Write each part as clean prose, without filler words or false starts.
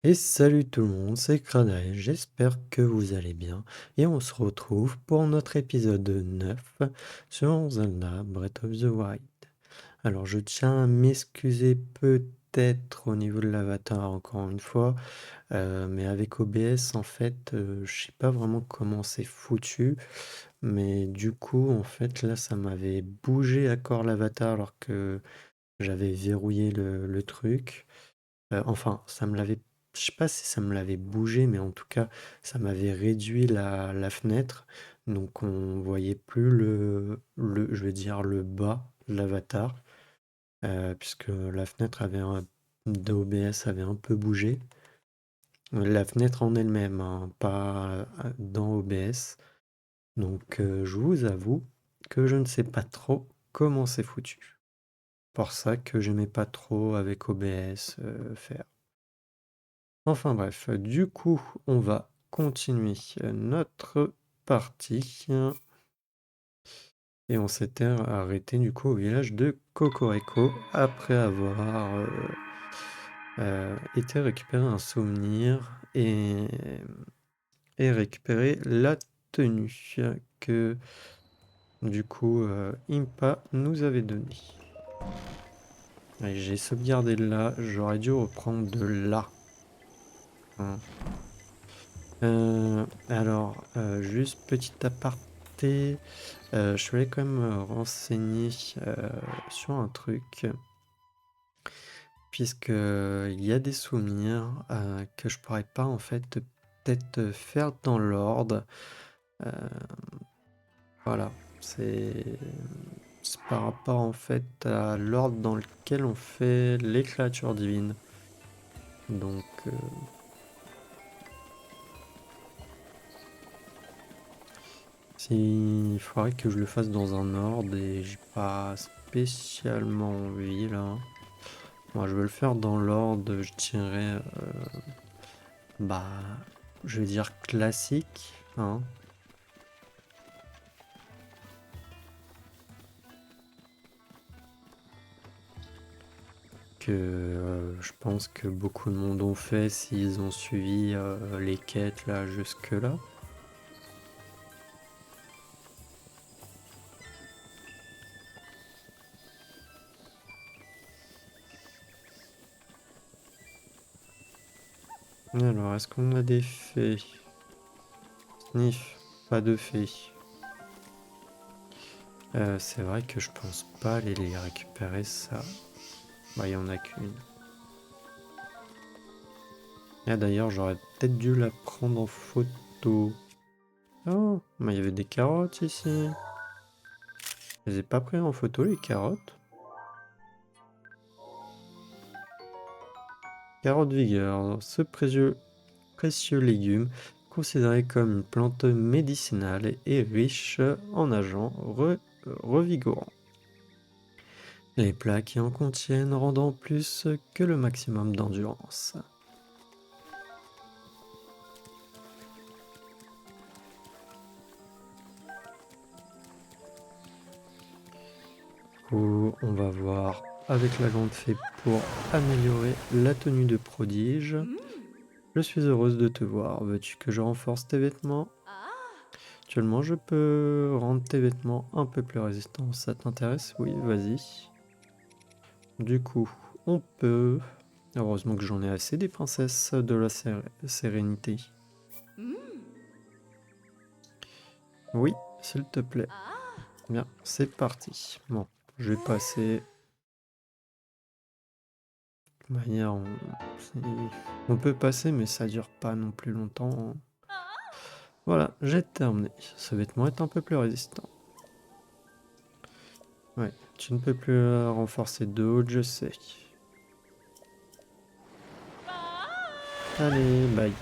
Et salut tout le monde, c'est Cranaël, j'espère que vous allez bien. Et on se retrouve pour notre épisode 9 sur Zelda Breath of the Wild. Alors je tiens à m'excuser peut-être au niveau de l'avatar encore une fois, mais avec OBS en fait, je sais pas vraiment comment c'est foutu, mais du coup en fait là ça m'avait bougé à corps l'avatar alors que j'avais verrouillé le truc. Enfin, ça me l'avait je sais pas si ça me l'avait bougé, mais en tout cas, ça m'avait réduit la fenêtre. Donc on voyait plus je vais dire le bas de l'avatar, puisque la fenêtre d'OBS avait un peu bougé. La fenêtre en elle-même, hein, pas dans OBS. Donc je vous avoue que je ne sais pas trop comment c'est foutu. Pour ça que j'aimais pas trop avec OBS faire. Enfin bref, du coup, on va continuer notre partie. Et on s'était arrêté du coup au village de Cocorico après avoir été récupérer un souvenir et récupérer la tenue que du coup Impa nous avait donnée. Et j'ai sauvegardé de là, j'aurais dû reprendre de là, hein. Juste petit aparté, je voulais quand même me renseigner sur un truc, puisque il y a des souvenirs que je pourrais pas en fait peut-être faire dans l'ordre. Euh, voilà, c'est par rapport en fait à l'ordre dans lequel on fait les créatures divines. Donc il faudrait que je le fasse dans un ordre et j'ai pas spécialement envie là. Moi, je vais le faire dans l'ordre, je dirais, bah, je vais dire classique, hein. Que je pense que beaucoup de monde ont fait s'ils ont suivi les quêtes là jusque-là. Alors, est-ce qu'on a des fées? Sniff, pas de fées. C'est vrai que je pense pas aller les récupérer, ça. Bah, il y en a qu'une. Ah, d'ailleurs, j'aurais peut-être dû la prendre en photo. Oh, mais il y avait des carottes ici. Je les ai pas pris en photo, les carottes. Carotte vigueur, ce précieux légume, considéré comme une plante médicinale et riche en agents revigorants. Les plats qui en contiennent rendant plus que le maximum d'endurance. Où on va voir avec la grande fée pour améliorer la tenue de prodige. Je suis heureuse de te voir. Veux-tu que je renforce tes vêtements? Actuellement, je peux rendre tes vêtements un peu plus résistants. Ça t'intéresse? Oui, vas-y. Du coup, on peut... Heureusement que j'en ai assez des princesses de la sérénité. Oui, s'il te plaît. Bien, c'est parti. Bon, je vais passer... De toute manière, on peut passer, mais ça dure pas non plus longtemps. Voilà, j'ai terminé. Ce vêtement est un peu plus résistant. Ouais, tu ne peux plus renforcer de haut, je sais. Allez, bye.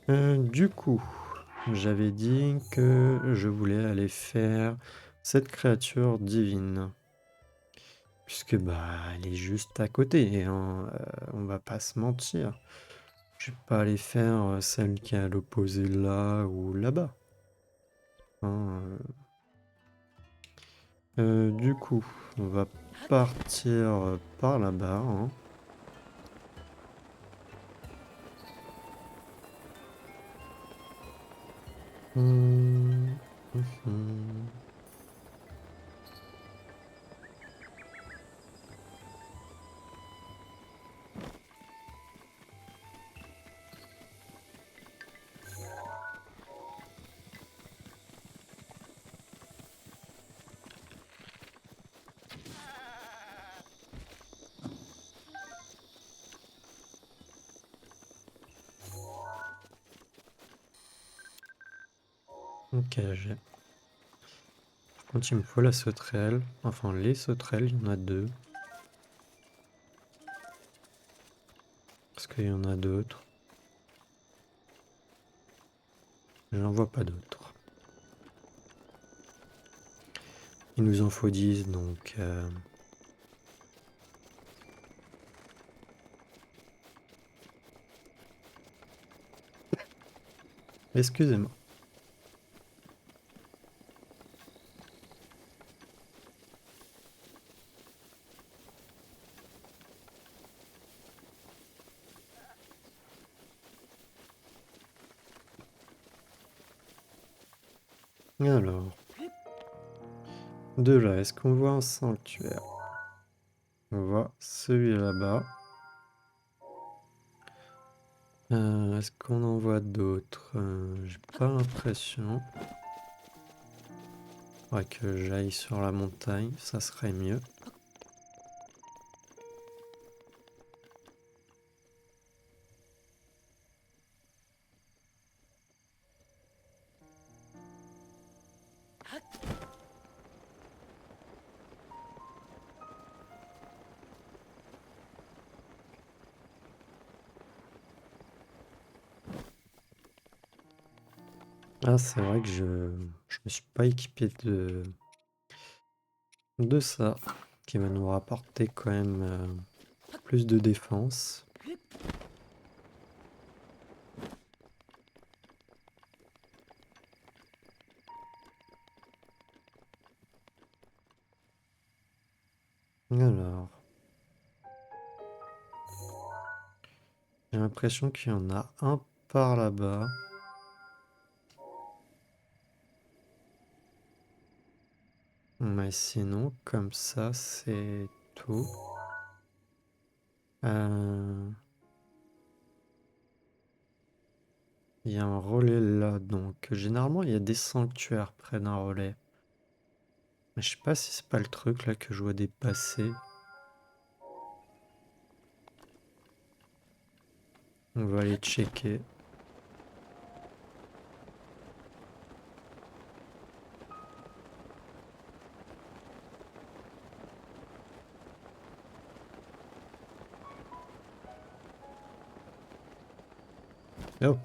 Euh, du coup, j'avais dit que je voulais aller faire cette créature divine. Puisque bah elle est juste à côté, hein, on va pas se mentir. Je vais pas aller faire celle qui est à l'opposé là ou là-bas. Hein, du coup, on va partir par là-bas. Hein. Hum, hum. Ok, j'ai. Par contre, il me faut la sauterelle. Enfin, les sauterelles, il y en a deux. Parce qu'il y en a d'autres. J'en vois pas d'autres. Il nous en faut 10, donc... Excusez-moi. Alors, de là, est-ce qu'on voit un sanctuaire? On voit celui là-bas. Est-ce qu'on en voit d'autres? J'ai pas l'impression. Faudrait que j'aille sur la montagne, ça serait mieux. Ah, c'est vrai que je me suis pas équipé de ça, qui va nous rapporter quand même plus de défense. Alors, j'ai l'impression qu'il y en a un par là-bas. Mais sinon, comme ça, c'est tout. Il y a un relais là, donc généralement il y a des sanctuaires près d'un relais. Mais je sais pas si c'est pas le truc là que je vois dépasser. On va aller checker. Oh,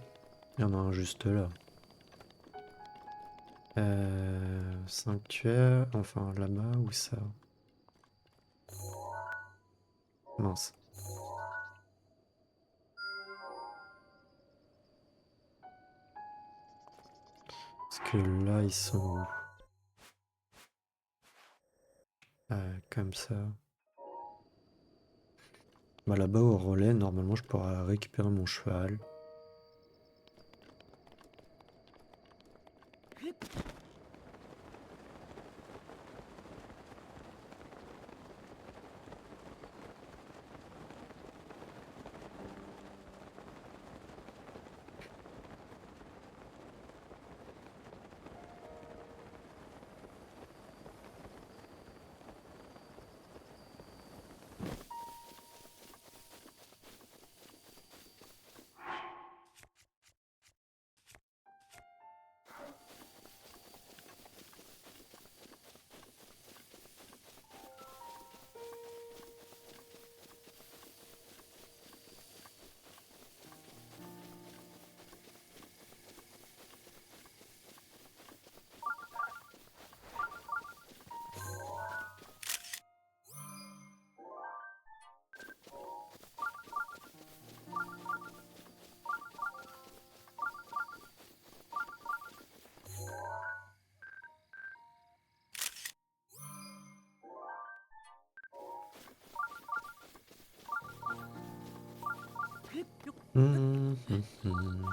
il y en a un juste là. Sanctuaire, enfin là-bas, où ça? Mince. Parce que là, ils sont où? Comme ça. Bah là-bas au relais, normalement je pourrais récupérer mon cheval. Hum, hum, hum.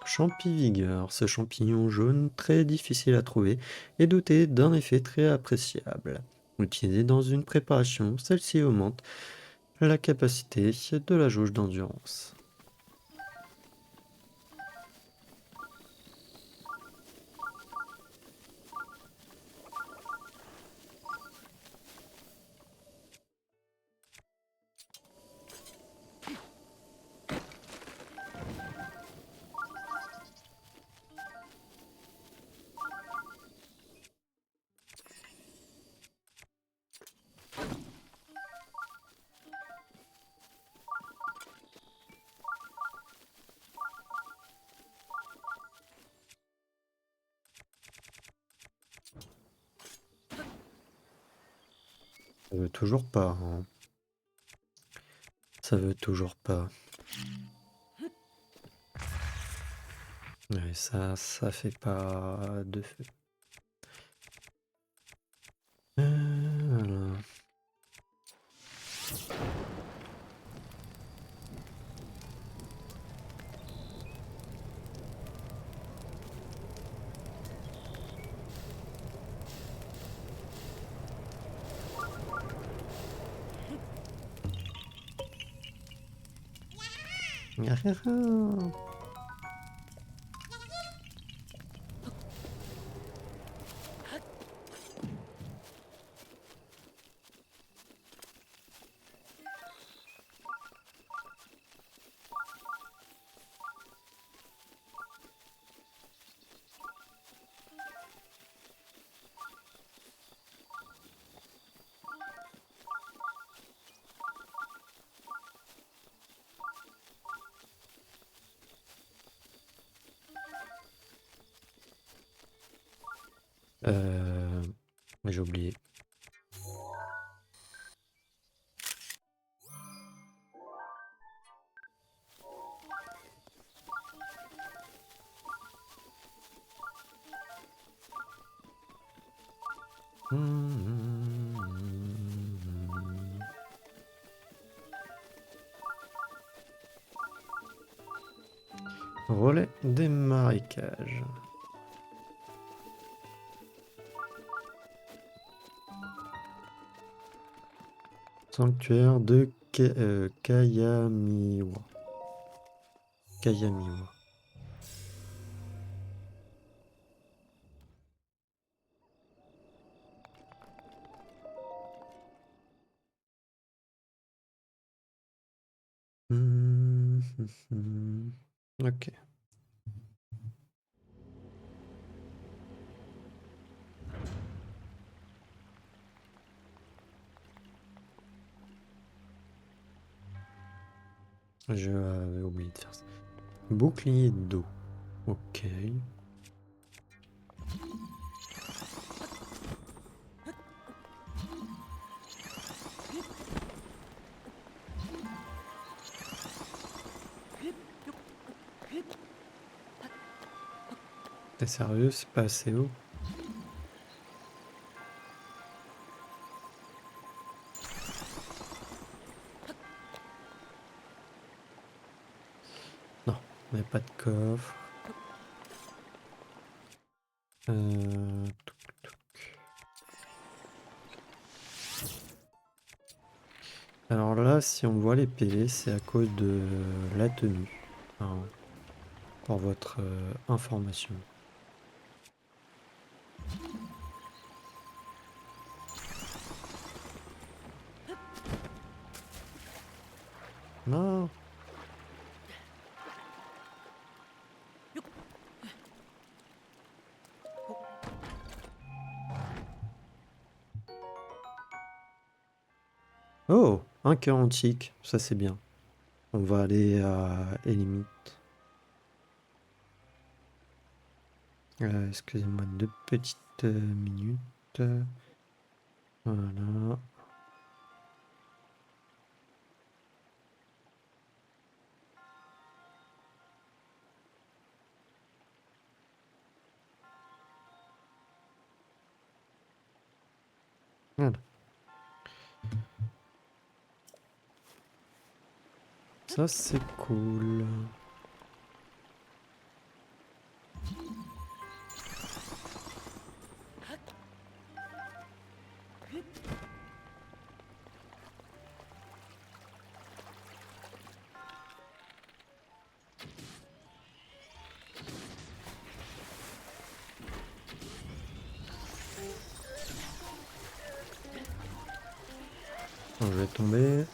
Champivigueur, ce champignon jaune très difficile à trouver est doté d'un effet très appréciable. Utilisé dans une préparation, celle-ci augmente la capacité de la jauge d'endurance. Ça veut toujours pas, hein. Ça veut toujours pas. Ouais, ça fait pas de feu. Voilà. Euh, j'ai oublié. Relais des marécages. Sanctuaire de Kayamiwa. Kayamiwa. Ok. Je avais oublié de faire ça. Bouclier d'eau. Ok. T'es sérieux, c'est pas assez haut? Non, on n'a pas de coffre. Touc, touc. Alors là, si on voit les PV, c'est à cause de la tenue, hein, pour votre information. Non. Oh, un cœur antique, ça c'est bien. On va aller à Elimite. Excusez-moi 2 petites minutes. Voilà. Voilà. Ça, c'est cool. Alors, je vais tomber.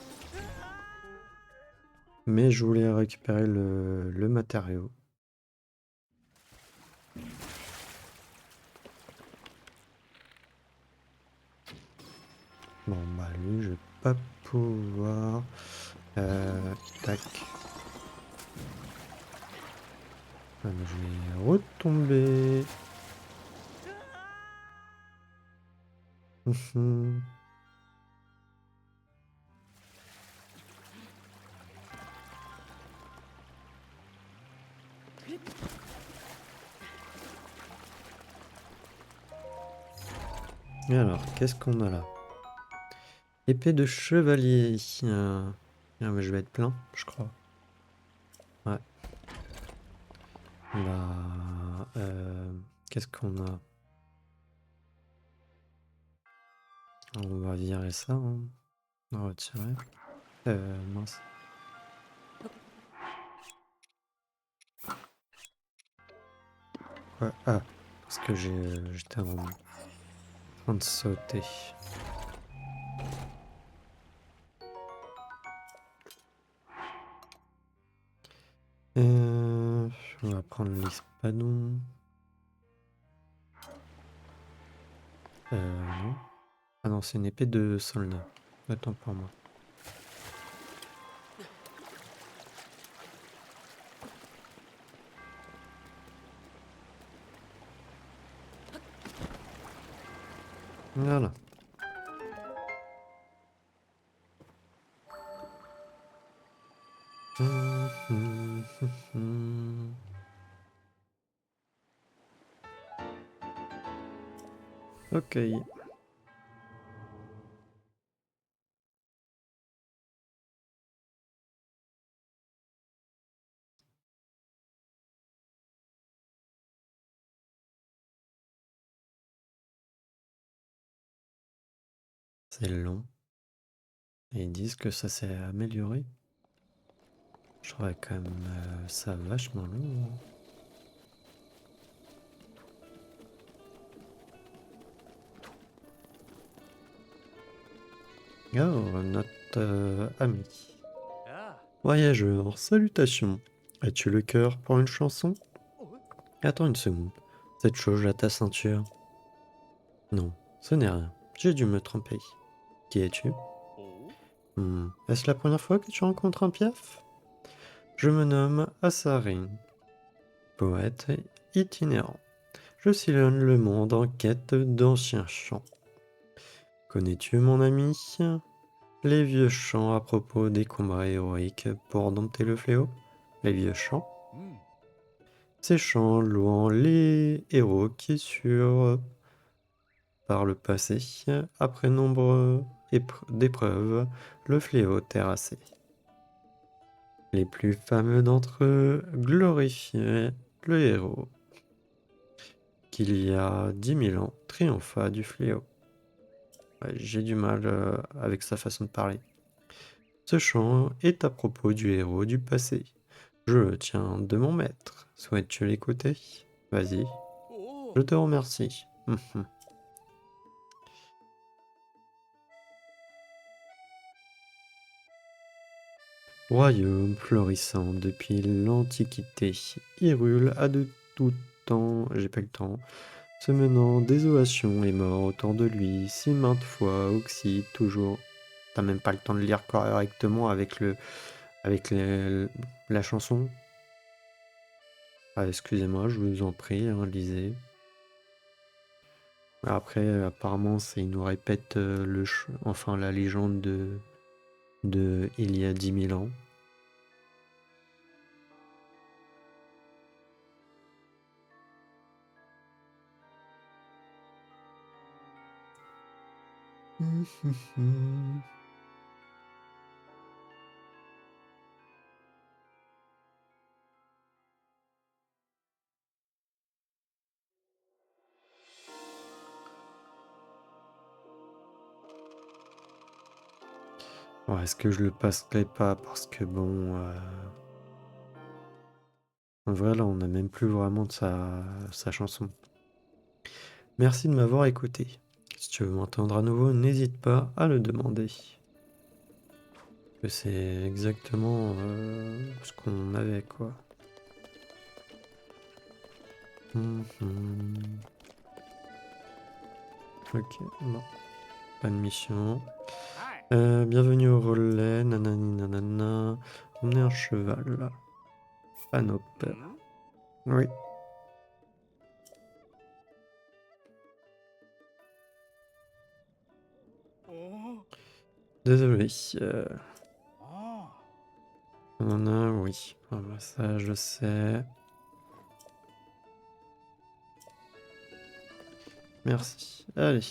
Mais je voulais récupérer le matériau. Bon, bah lui, je vais pas pouvoir. Tac. Ah, mais je vais retomber. Mhm. Et alors, qu'est-ce qu'on a là? Épée de chevalier. Ah, mais je vais être plein, je crois. Ouais. Bah, qu'est-ce qu'on a? On va virer ça, hein. On va retirer. Mince. Ouais, ah, parce que j'étais en train de sauter. On va prendre l'espadon. Non. Ah non, c'est une épée de soldat. Attends pour moi. Voilà. Ok. C'est long. Et ils disent que ça s'est amélioré. Je trouvais quand même ça vachement long, hein. Oh, notre ami. Voyageur, salutations. As-tu le cœur pour une chanson? Attends une seconde. Cette chose à ta ceinture? Non, ce n'est rien. J'ai dû me tromper. Qui es-tu? Est-ce la première fois que tu rencontres un piaf? Je me nomme Assarin, poète itinérant. Je sillonne le monde en quête d'anciens chants. Connais-tu, mon ami, les vieux chants à propos des combats héroïques pour dompter le fléau? Les vieux chants? Ces chants louant les héros qui surent par le passé, après nombre d'épreuves, le fléau terrassé. Les plus fameux d'entre eux glorifiaient le héros, qu'il y a 10 000 ans triompha du fléau. Ouais, j'ai du mal avec sa façon de parler. Ce chant est à propos du héros du passé. Je le tiens de mon maître. Souhaites-tu l'écouter? Vas-y, je te remercie. Royaume florissant depuis l'Antiquité, Hyrule a de tout temps, j'ai pas le temps, se menant désolation et mort autour de lui, si maintes fois oxyde toujours. T'as même pas le temps de lire correctement avec la chanson. Ah, excusez-moi, je vous en prie, hein, lisez. Après, apparemment, il nous répète enfin la légende de il y a 10 000 ans. Ouais, est-ce que je le passerai pas parce que bon, en vrai là, on a même plus vraiment de sa chanson. Merci de m'avoir écouté. Si tu veux m'entendre à nouveau, n'hésite pas à le demander. Que c'est exactement ce qu'on avait, quoi. Mhm. Ok, bon, pas de mission. Bienvenue au relais, nanani nanana. Emmener un cheval, là. Ah, nope. Oui, désolé. Nanana, oui. Ah, bah, ça, je sais. Merci. Allez.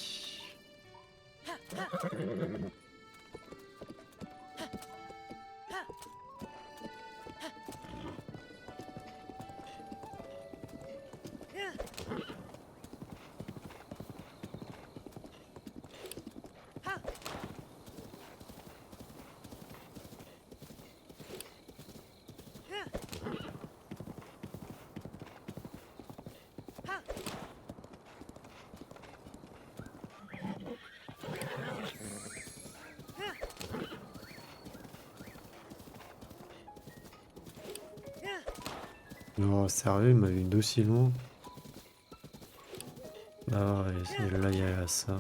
Non, sérieux, il m'a vu d'aussi loin. Ah ouais, là, il y a ça.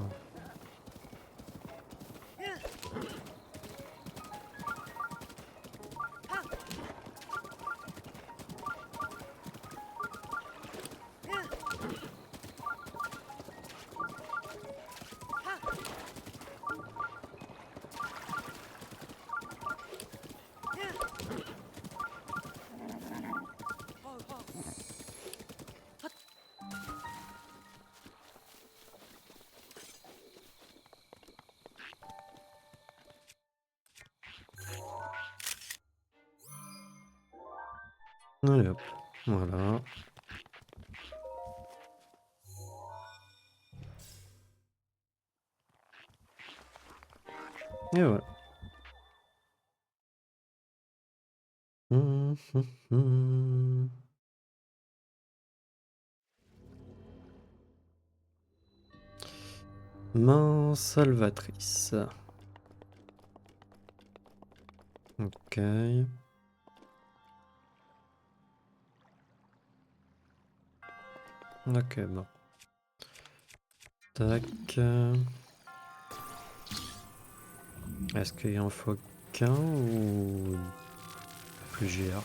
Allez hop, voilà. Et voilà. Hum, hum, hum. Main salvatrice. Ok. Ok, bon. Tac. Est-ce qu'il en faut qu'un ou plusieurs?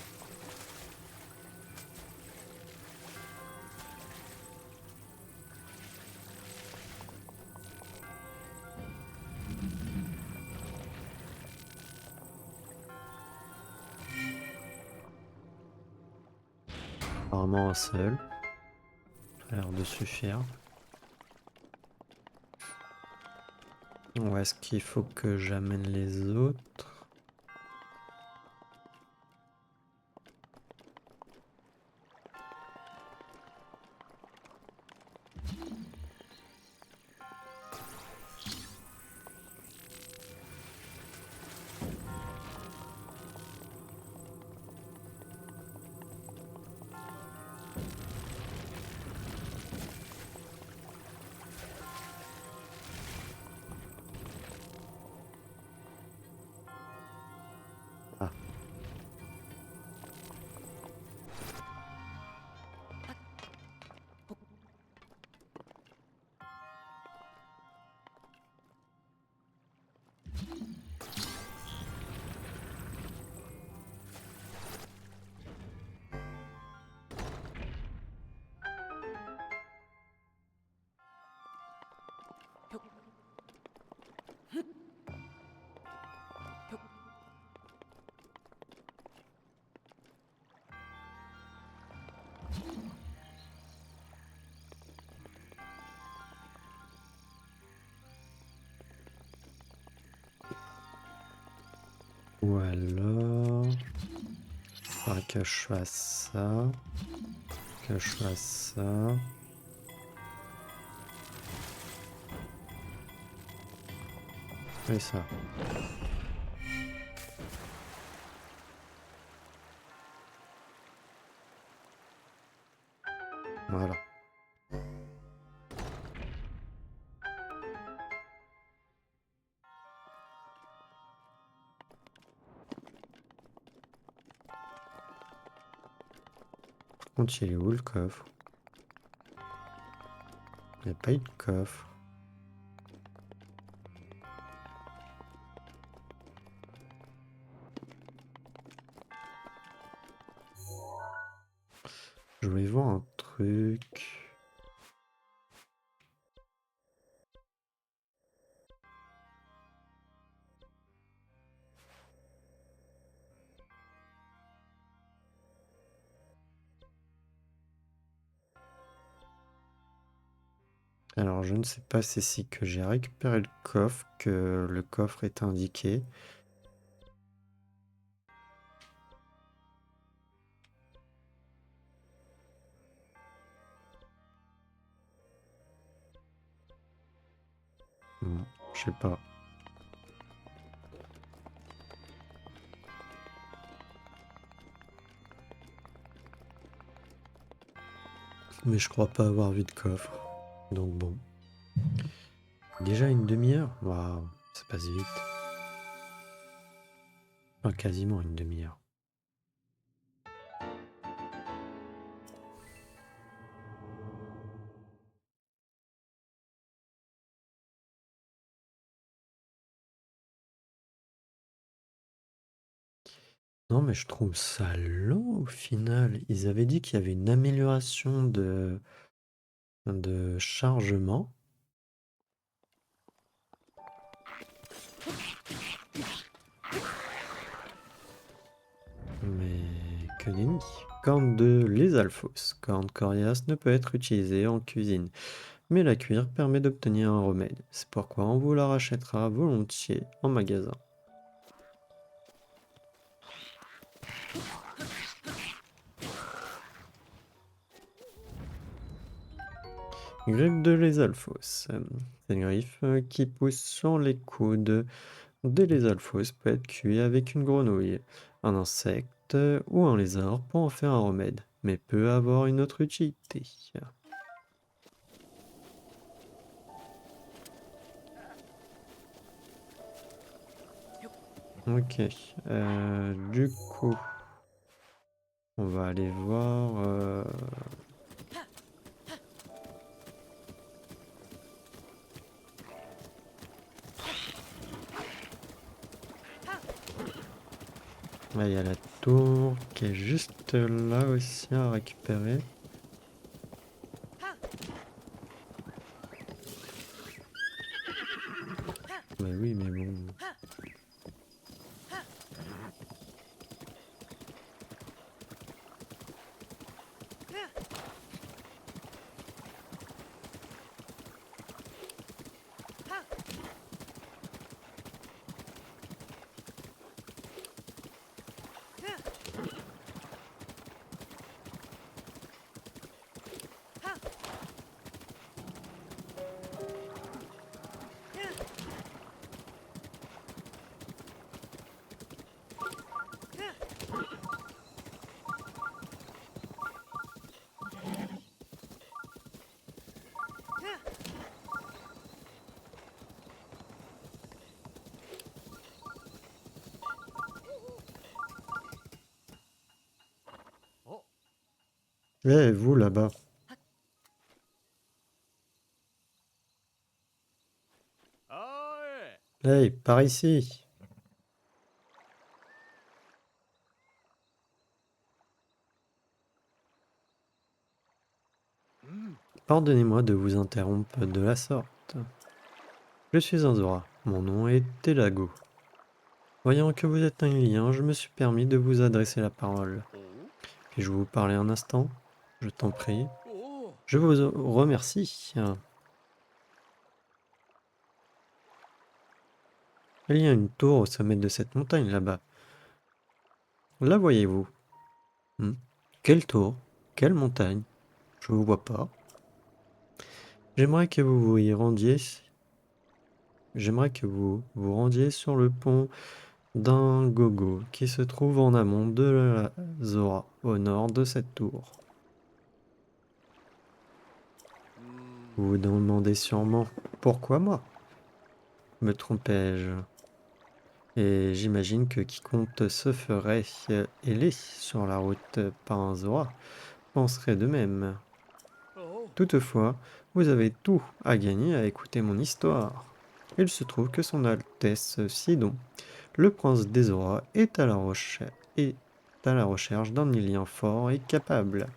Apparemment un seul. Ça a l'air de suffire. Ou est-ce qu'il faut que j'amène les autres? Ou alors... Faudrait que je fasse ça. Que je fasse ça. Et ça. Voilà. Par contre, il est où le coffre? Il n'y a pas eu de coffre. Je voulais voir un truc. Alors, je ne sais pas si c'est ici que j'ai récupéré le coffre, que le coffre est indiqué. Bon, je sais pas. Mais je crois pas avoir vu de coffre. Donc bon. Déjà une demi-heure? Waouh, ça passe vite. Enfin, quasiment une demi-heure. Non, mais je trouve ça lent au final. Ils avaient dit qu'il y avait une amélioration de chargement. Mais que nenni. Corne de l'Esalfos. Corne coriace ne peut être utilisée en cuisine, mais la cuire permet d'obtenir un remède. C'est pourquoi on vous la rachètera volontiers en magasin. Griffe de l'Esalfos. C'est une griffe qui pousse sur les coudes de l'Esalfos peut être cuit avec une grenouille, un insecte ou un lézard pour en faire un remède, mais peut avoir une autre utilité. Ok, du coup, on va aller voir. Là, il y a la tour qui est juste là aussi à récupérer. Mais oui, mais bon. Eh, vous là-bas. Hey, par ici. Pardonnez-moi de vous interrompre de la sorte. Je suis un Zora. Mon nom est Telago. Voyant que vous êtes un lien, je me suis permis de vous adresser la parole. Puis-je vous parler un instant? Je t'en prie. Je vous remercie. Il y a une tour au sommet de cette montagne là-bas. La voyez-vous? Hmm. Quelle tour? Quelle montagne? Je vous vois pas. J'aimerais que vous vous y rendiez. J'aimerais que vous vous rendiez sur le pont d'un gogo qui se trouve en amont de la Zora, au nord de cette tour. Vous vous demandez sûrement pourquoi moi? Me trompais-je? Et j'imagine que quiconque se ferait héler sur la route par un Zora penserait de même. Toutefois, vous avez tout à gagner à écouter mon histoire. Il se trouve que son Altesse Sidon, le prince des Zora, est à la recherche d'un Ilien fort et capable.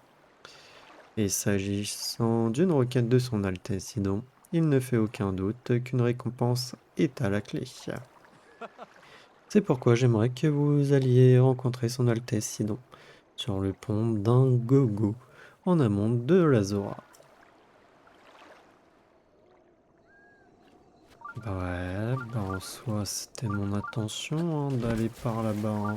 Et s'agissant d'une requête de son Altesse Sidon, il ne fait aucun doute qu'une récompense est à la clé. C'est pourquoi j'aimerais que vous alliez rencontrer son Altesse Sidon sur le pont d'un Gogo en amont de la Zora. Bah ouais, bah en soi c'était mon intention d'aller par là-bas.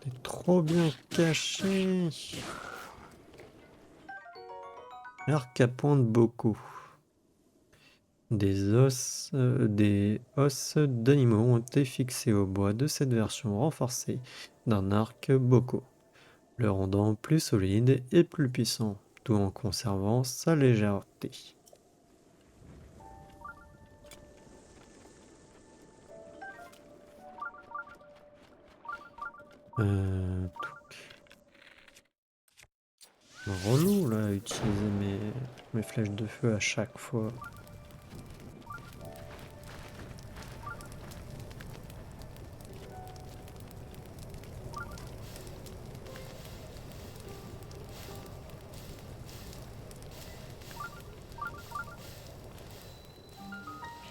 T'es trop bien caché. L'arc à pointe beaucoup. Des os d'animaux ont été fixés au bois de cette version renforcée d'un arc Boko, le rendant plus solide et plus puissant, tout en conservant sa légèreté. Relou là, à utiliser mes flèches de feu à chaque fois.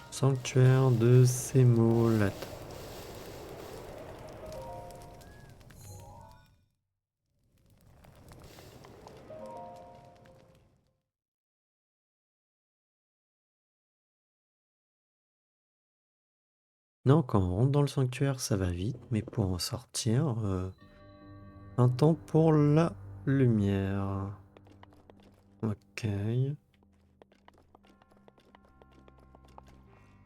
Sanctuaire de Sémolat. Non, quand on rentre dans le sanctuaire, ça va vite, mais pour en sortir, un temps pour la lumière. Ok.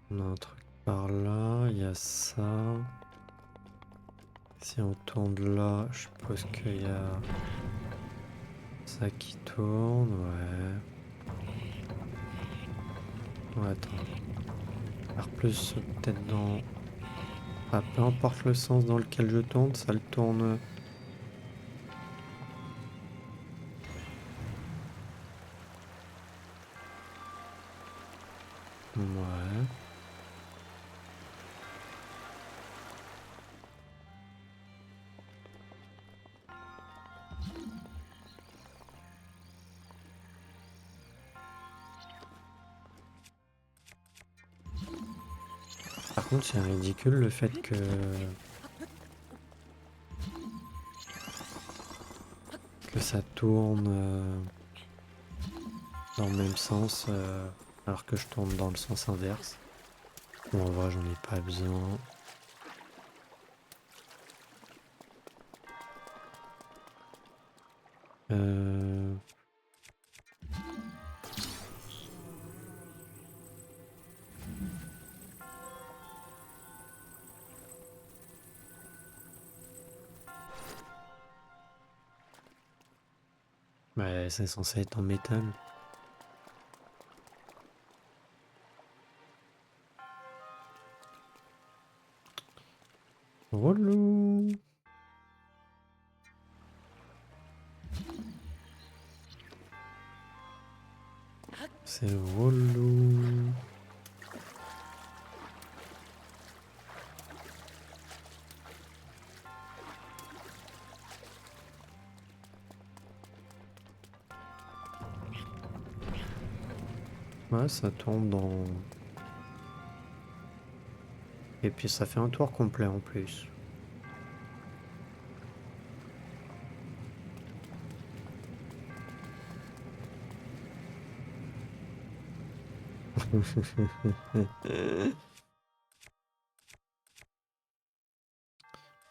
On a un truc par là, il y a ça. Si on tourne là, je suppose qu'il y a ça qui tourne, ouais. Ouais, attends. Faire plus peut-être dans... Ah, peu importe le sens dans lequel je tourne, ça le tourne. Ouais. Par contre, c'est ridicule le fait que ça tourne dans le même sens alors que je tourne dans le sens inverse. Bon, en vrai, j'en ai pas besoin. Euh... Ouais, c'est censé être en métal. Relou. C'est relou. Ouais, ça tourne dans... Et puis ça fait un tour complet en plus.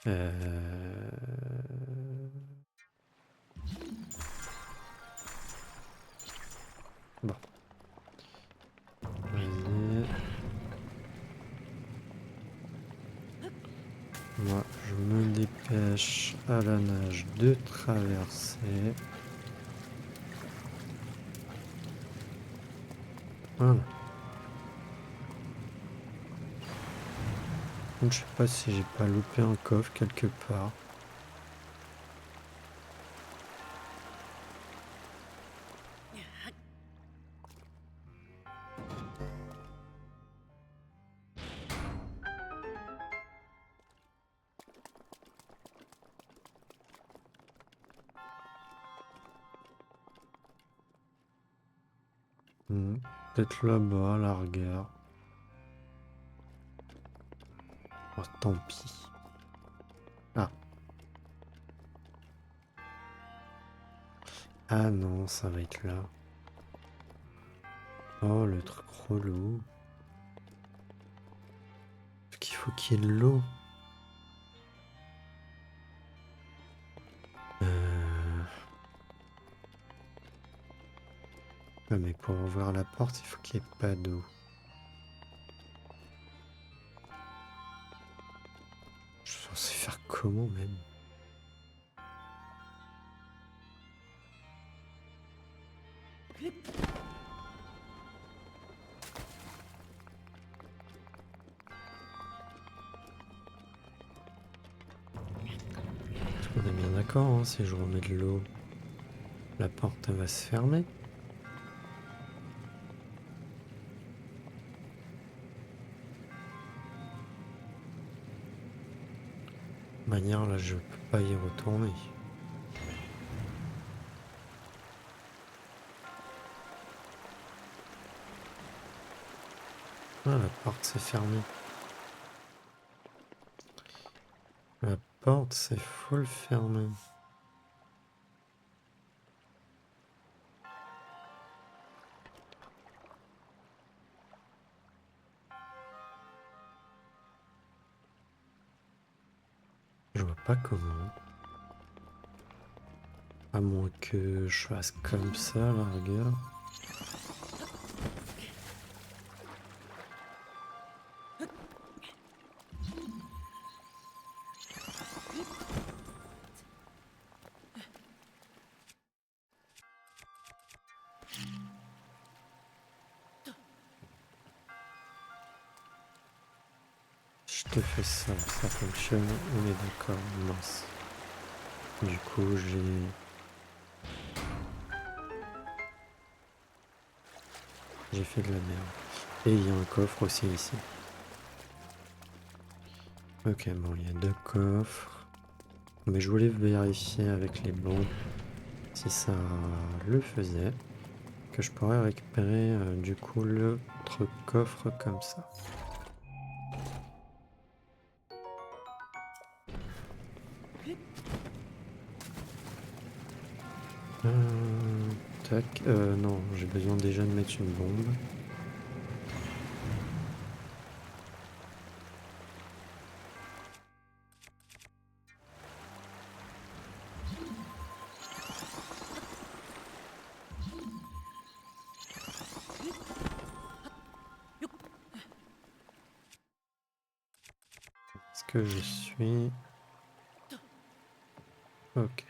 Euh, Bon, vas-y. Moi, je me dépêche à la nage de traverser. Voilà. Je sais pas si j'ai pas loupé un coffre quelque part. Peut-être là-bas, à la rigueur. Oh, tant pis. Ah. Ah non, ça va être là. Oh, le truc relou. Parce qu'il faut qu'il y ait de l'eau. Ouais, mais pour ouvrir la porte, il faut qu'il n'y ait pas d'eau. Je suis censé faire comment même? On est bien d'accord, hein, si je remets de l'eau, la porte elle va se fermer. De manière là, je peux pas y retourner. Ah, la porte s'est fermée. La porte c'est full fermée. Je vois pas comment. À moins que je fasse comme ça, à la rigueur. Je te fais ça, ça fonctionne, on est d'accord, mince. Du coup, j'ai fait de la merde. Et il y a un coffre aussi ici. Ok, bon, il y a 2 coffres. Mais je voulais vérifier avec les bancs si ça le faisait. Que je pourrais récupérer du coup l'autre coffre comme ça. Tac, non, j'ai besoin déjà de mettre une bombe. Est-ce que je suis... Ok.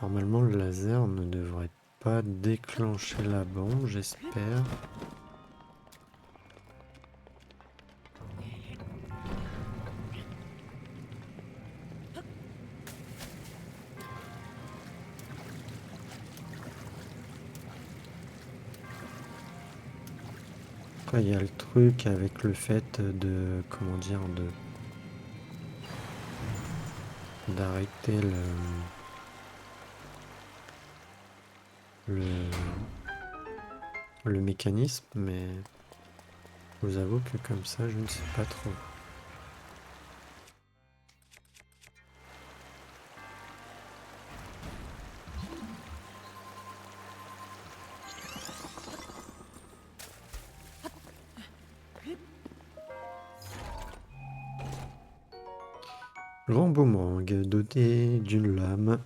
Normalement, le laser ne devrait pas déclencher la bombe, j'espère. Après, il y a le truc avec le fait de... Comment dire, de... D'arrêter le... Le mécanisme, mais... Je vous avoue que comme ça, je ne sais pas trop. Grand boomerang doté d'une lame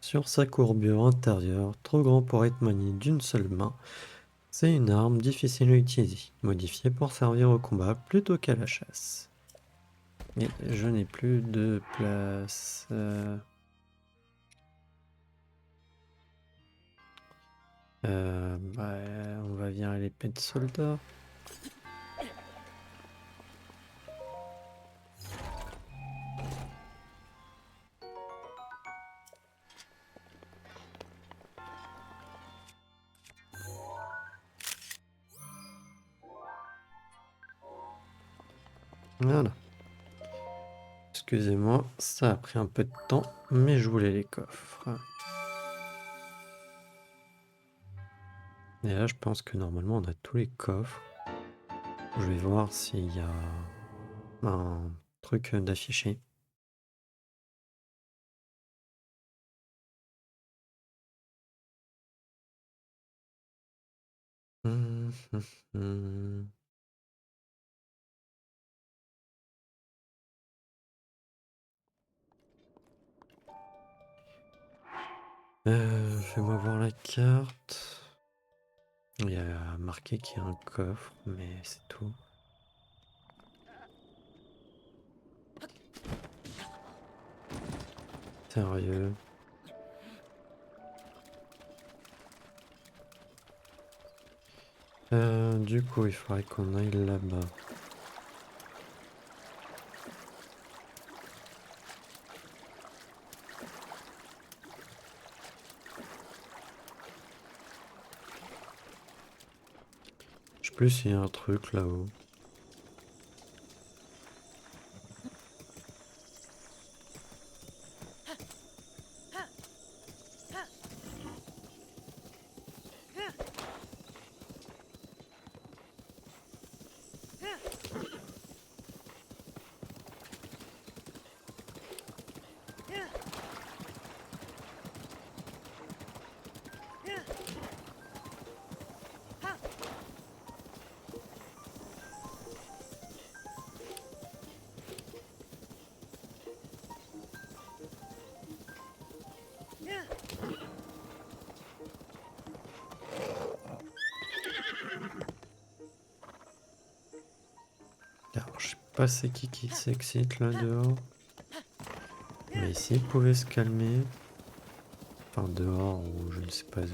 sur sa courbure intérieure, trop grand pour être manié d'une seule main. C'est une arme difficile à utiliser, modifiée pour servir au combat plutôt qu'à la chasse. Et je n'ai plus de place. Bah, on va virer l'épée de soldat. Voilà. Excusez-moi, ça a pris un peu de temps, mais je voulais les coffres. Et là, je pense que normalement, on a tous les coffres. Je vais voir s'il y a un truc d'affiché. Hum, hum, hum. Fais-moi voir la carte. Il y a marqué qu'il y a un coffre, mais c'est tout. Sérieux. Du coup, il faudrait qu'on aille là-bas. Je sais plus s'il y a un truc là-haut. Alors, je sais pas c'est qui s'excite là dehors. Mais s'il pouvait se calmer. Enfin, dehors ou je ne sais pas où.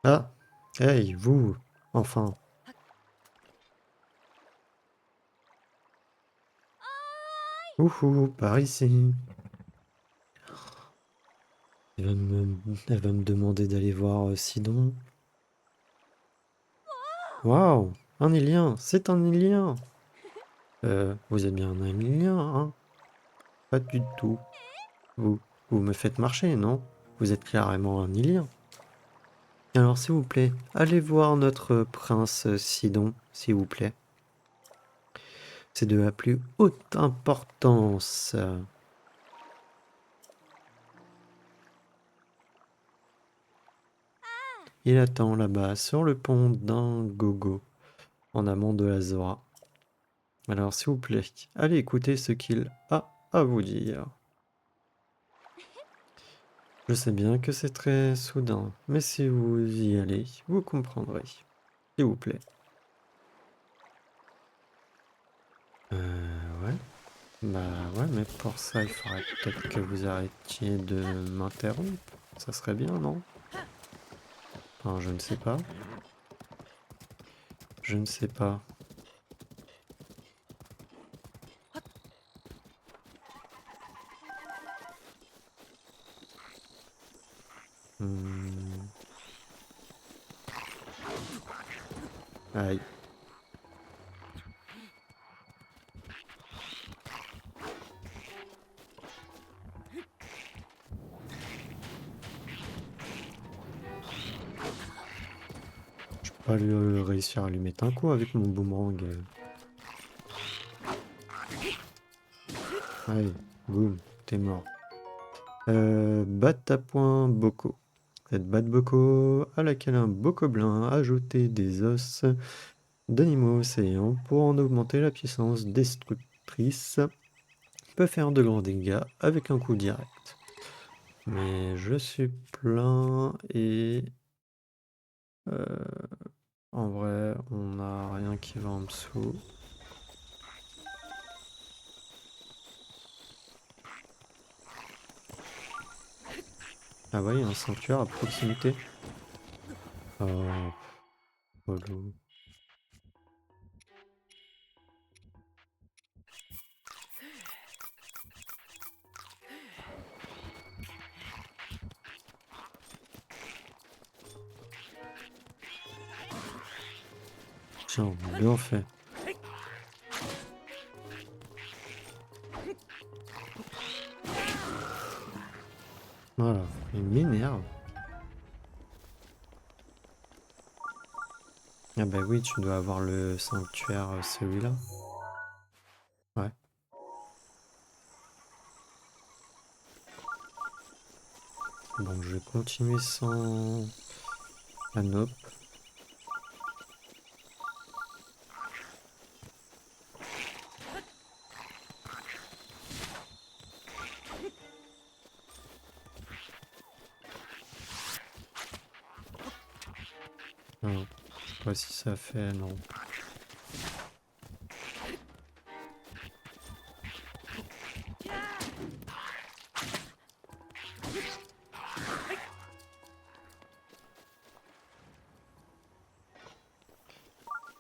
Ah! Hey, vous! Enfin! Ouhou, par ici! Elle va me demander d'aller voir Sidon. Waouh! Un Ilien! C'est un Ilien! Vous êtes bien un Ilien, hein? Pas du tout. Vous, vous me faites marcher, non? Vous êtes carrément un Ilien. Alors, s'il vous plaît, allez voir notre prince Sidon, s'il vous plaît. C'est de la plus haute importance. Il attend là-bas, sur le pont d'un gogo, en amont de la Zora. Alors, s'il vous plaît, allez écouter ce qu'il a à vous dire. Je sais bien que c'est très soudain, mais si vous y allez, vous comprendrez. S'il vous plaît. Ouais. Bah ouais, mais pour ça, il faudrait peut-être que vous arrêtiez de m'interrompre. Ça serait bien, non? Enfin, je ne sais pas. Je ne sais pas. Aïe. Je peux pas réussir à lui mettre un coup avec mon boomerang. Allez, boum, t'es mort. Batte à point Boko. Cette batte Boko, à laquelle un bokoblin a ajouté des os d'animaux océans pour en augmenter la puissance destructrice, peut faire de grands dégâts avec un coup direct. Mais je suis plein et en vrai, on n'a rien qui va en dessous. Ah ouais, il y a un sanctuaire à proximité. Oh, relou. Tiens, bien fait. Voilà, il m'énerve. Ah bah oui, tu dois avoir le sanctuaire, celui-là. Ouais. Donc je vais continuer sans Anop. Non, je sais pas si ça fait, non.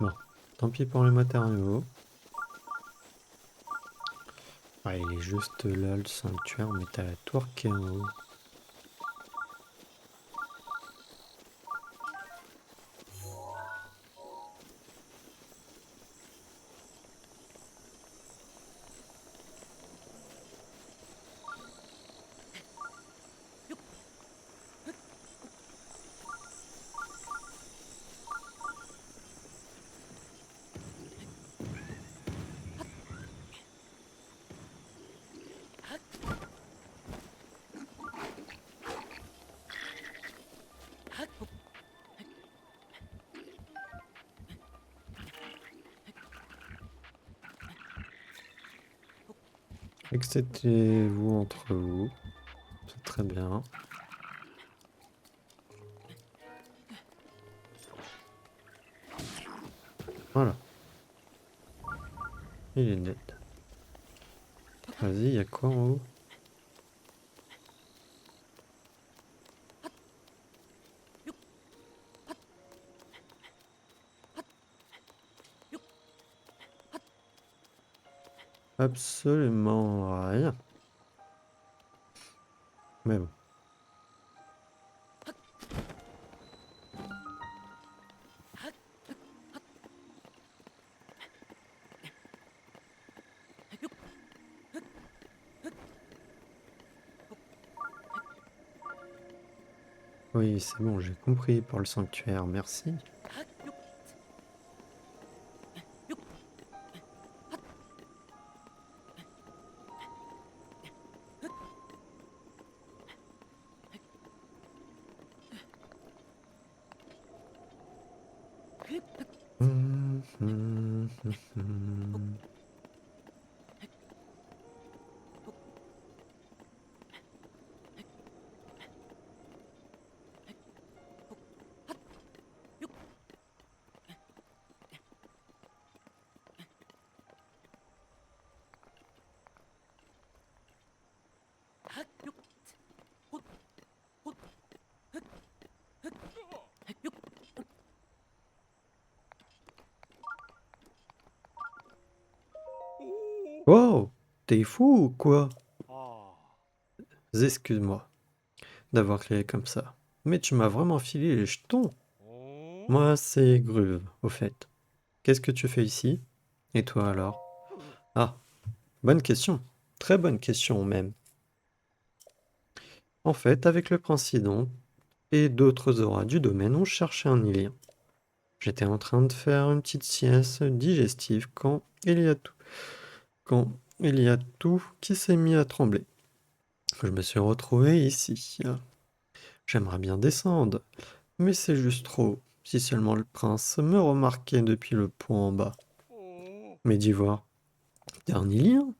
Bon, tant pis pour les matériaux. Ah, il est juste là, le sanctuaire, mais t'as la tour qui est en haut. Excitez-vous entre vous. C'est très bien. Voilà. Il est dead. Vas-y, il y a quoi en haut? Absolument rien. Mais bon. Oui, c'est bon, j'ai compris pour le sanctuaire, merci. Oh, t'es fou ou quoi? Excuse-moi d'avoir crié comme ça. Mais tu m'as vraiment filé les jetons. Moi, c'est Gruve, au fait. Qu'est-ce que tu fais ici? Et toi alors? Ah, bonne question. Très bonne question même. En fait, avec le prince Sidon et d'autres auras du domaine, on cherchait un Ilien. J'étais en train de faire une petite sieste digestive quand il y a tout qui s'est mis à trembler. Je me suis retrouvé ici. J'aimerais bien descendre, mais c'est juste trop. Si seulement le prince me remarquait depuis le pont en bas. Mais dis voir, t'es un Ilien?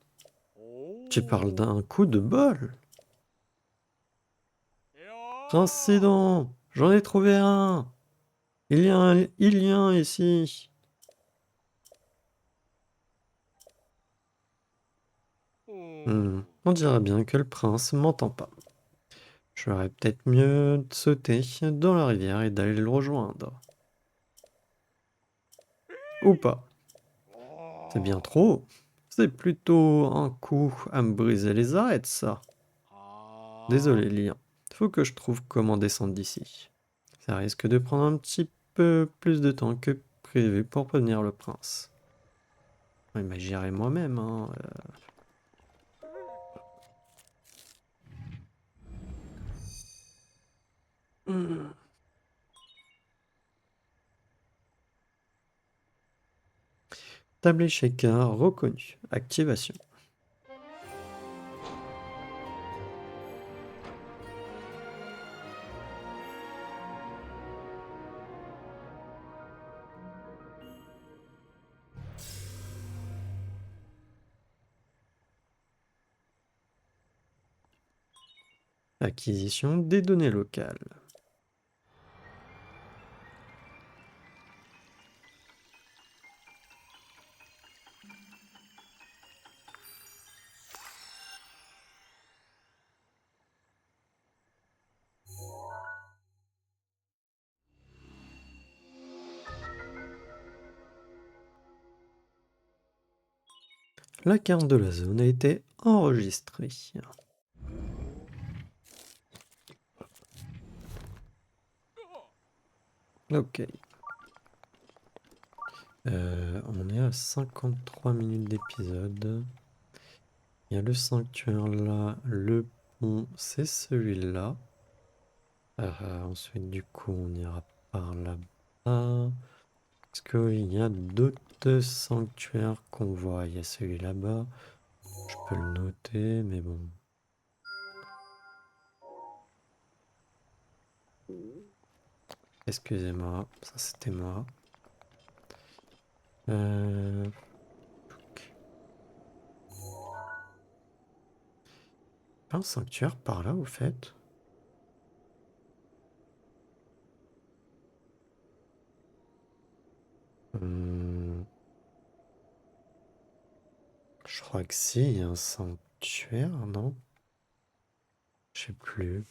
Tu parles d'un coup de bol. Prince Sidon, j'en ai trouvé un. Il y a un Ilien ici. On dirait bien que le prince m'entend pas. J'aurais peut-être mieux de sauter dans la rivière et d'aller le rejoindre. Ou pas. C'est bien trop. C'est plutôt un coup à me briser les arêtes, ça. Désolé, Lien. Faut que je trouve comment descendre d'ici. Ça risque de prendre un petit peu plus de temps que prévu pour prévenir le prince. Oui, mais j'irai moi-même, hein. Tablé shaker reconnu. Activation. Acquisition des données locales. La carte de la zone a été enregistrée. Ok. On est à 53 minutes d'épisode. Il y a le sanctuaire là, le pont, c'est celui-là. Ensuite, du coup, on ira par là-bas. Est-ce qu'il y a d'autres sanctuaires qu'on voit? Il y a celui là-bas. Je peux le noter, mais bon. Excusez-moi, ça c'était moi. Euh... Pas un sanctuaire par là, au fait? Hum, Je crois que si, il y a un sanctuaire, non? Je sais plus.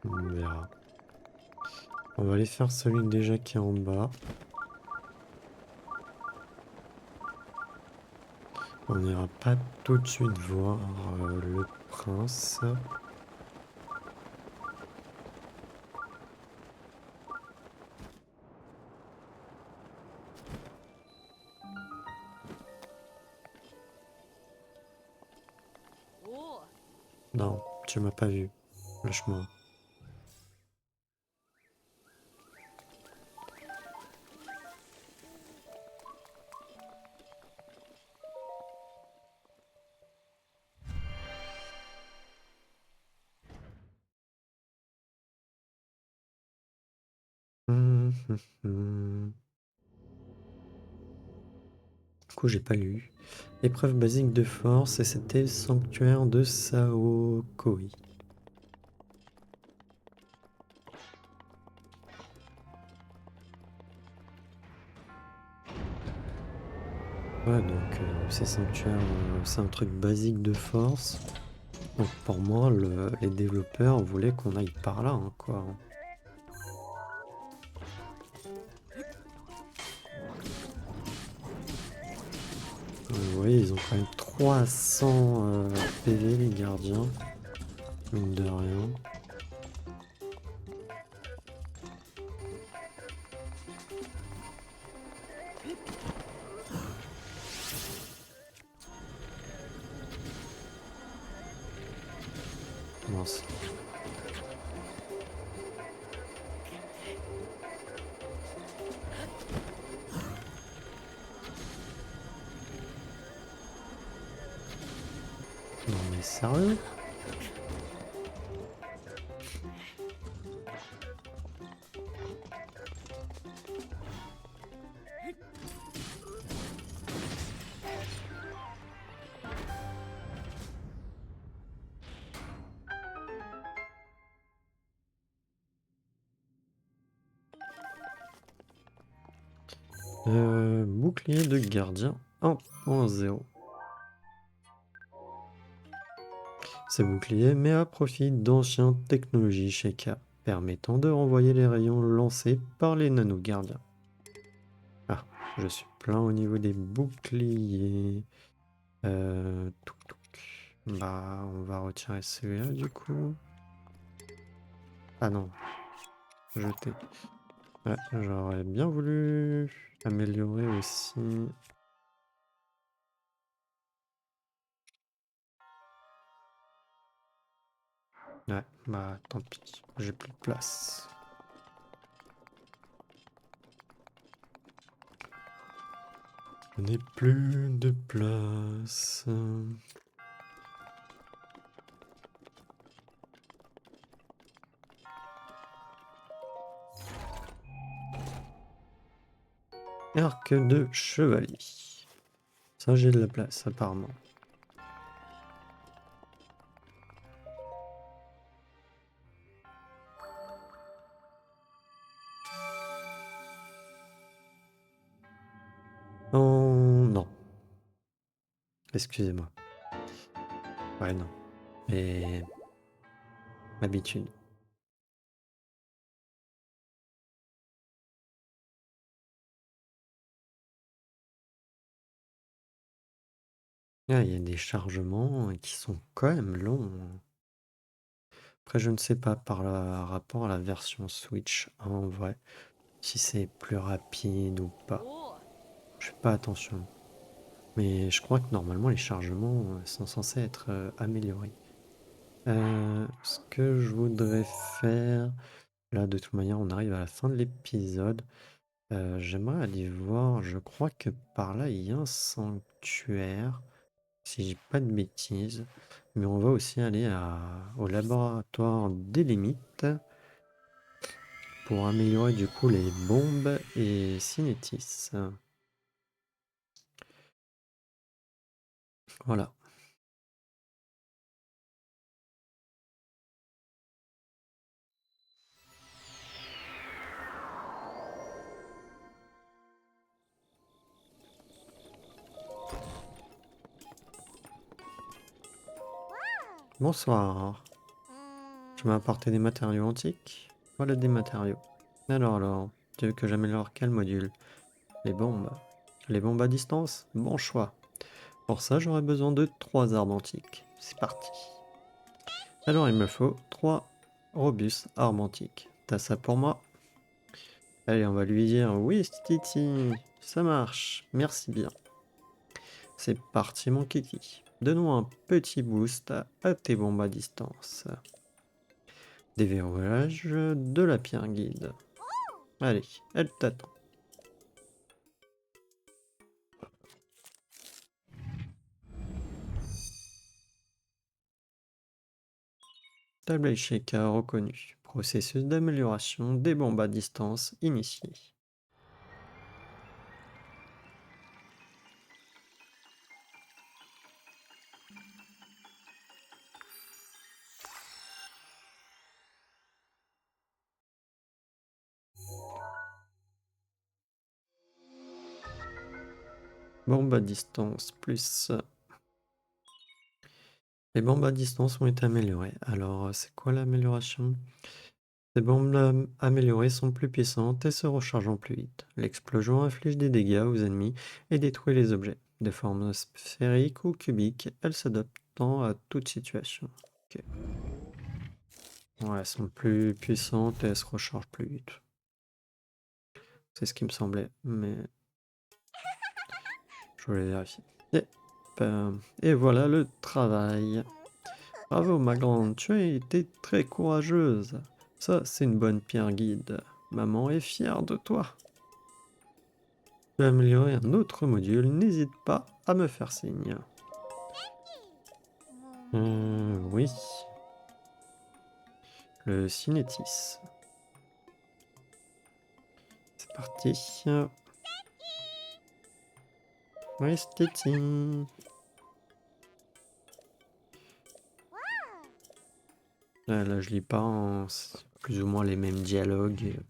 On verra. On va aller faire celui déjà qui est en bas. On n'ira pas tout de suite voir le prince. Non, tu m'as pas vu. Lâche-moi. Du coup, j'ai pas lu. Épreuve basique de force et c'était sanctuaire de Saokoi. Ouais, donc c'est sanctuaire, c'est un truc basique de force. Donc pour moi, les développeurs voulaient qu'on aille par là, hein, quoi. Vous voyez, ils ont quand même 300 PV, les gardiens. mine de rien. Mince. Non mais sérieux? Bouclier de gardien 1.0. Ce bouclier met à profit d'anciennes technologies Sheikah, permettant de renvoyer les rayons lancés par les nano-gardiens. Ah, je suis plein au niveau des boucliers. Touc, touc. Bah, on va retirer celui-là du coup. Ah non, jeter. Ouais, j'aurais bien voulu améliorer aussi. Ouais, bah tant pis, j'ai plus de place. Je n'ai plus de place. Arc de chevalier. Ça, j'ai de la place, apparemment. Oh non. Excusez-moi. Ouais, non. Mais l'habitude. Ah, il y a des chargements qui sont quand même longs. Après, je ne sais pas par rapport à la version Switch, en vrai, si c'est plus rapide ou pas. Je fais pas attention. Mais je crois que normalement, les chargements sont censés être améliorés. Ce que je voudrais faire, là, de toute manière, on arrive à la fin de l'épisode. J'aimerais aller voir, je crois que par là, il y a un sanctuaire, si j'ai pas de bêtises. Mais on va aussi aller au laboratoire des limites pour améliorer du coup les bombes et cinétis. Voilà. Bonsoir. Tu m'as apporté des matériaux antiques? Voilà des matériaux. Alors, tu veux que j'améliore quel module? Les bombes. Les bombes à distance? Bon choix. Pour ça, j'aurai besoin de 3 armes antiques. C'est parti. Alors, il me faut 3 robustes armes antiques. T'as ça pour moi? Allez, on va lui dire oui, Titi, ça marche, merci bien. C'est parti, mon kiki. Donne-nous un petit boost à tes bombes à distance. Déverrouillage de la pierre guide. Allez, elle t'attend. Table Sheikah reconnu. Processus d'amélioration des bombes à distance initié. Bombe à distance plus. Les bombes à distance ont été améliorées. Alors, c'est quoi l'amélioration? Les bombes améliorées sont plus puissantes et se rechargent plus vite. L'explosion inflige des dégâts aux ennemis et détruit les objets. De forme sphérique ou cubique, elles s'adaptent à toute situation. Ok. Ouais, elles sont plus puissantes et elles se rechargent plus vite. C'est ce qui me semblait, mais je voulais vérifier. Et voilà le travail. Bravo ma grande, tu as été très courageuse. Ça, c'est une bonne pierre guide. Maman est fière de toi. Tu veux améliorer un autre module, n'hésite pas à me faire signe. Oui. Le cinétis. C'est parti. Oui, Stiti. Là, je lis pas en plus ou moins les mêmes dialogues.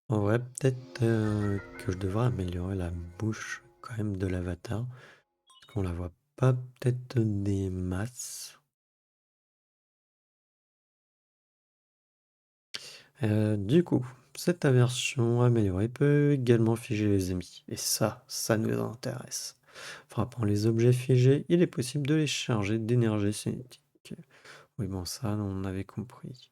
En vrai, peut-être que je devrais améliorer la bouche quand même de l'avatar. Parce qu'on la voit pas peut-être des masses. Du coup, cette version améliorée peut également figer les ennemis. Et ça nous intéresse. Frappant les objets figés, il est possible de les charger d'énergie cinétique. Oui, bon, ça, on avait compris.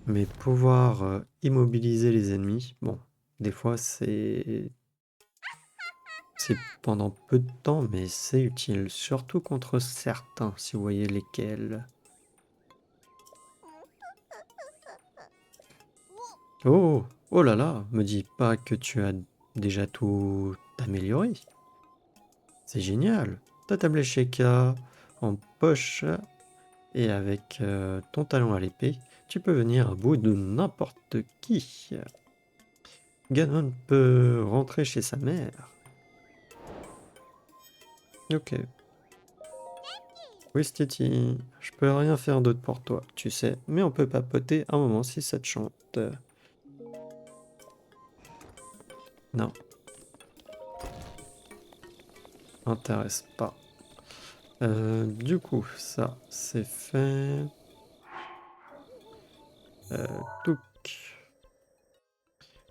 Mais pouvoir immobiliser les ennemis, bon, des fois c'est pendant peu de temps, mais c'est utile, surtout contre certains, si vous voyez lesquels. Oh, oh là là, me dis pas que tu as déjà tout amélioré. C'est génial. Ta tablette Sheikah en poche et avec ton talon à l'épée, tu peux venir à bout de n'importe qui. Ganon peut rentrer chez sa mère. Ok. Oui, Stiti, je peux rien faire d'autre pour toi, tu sais, mais on peut papoter un moment si ça te chante. Non, m'intéresse pas. Du coup, ça, c'est fait. Touc.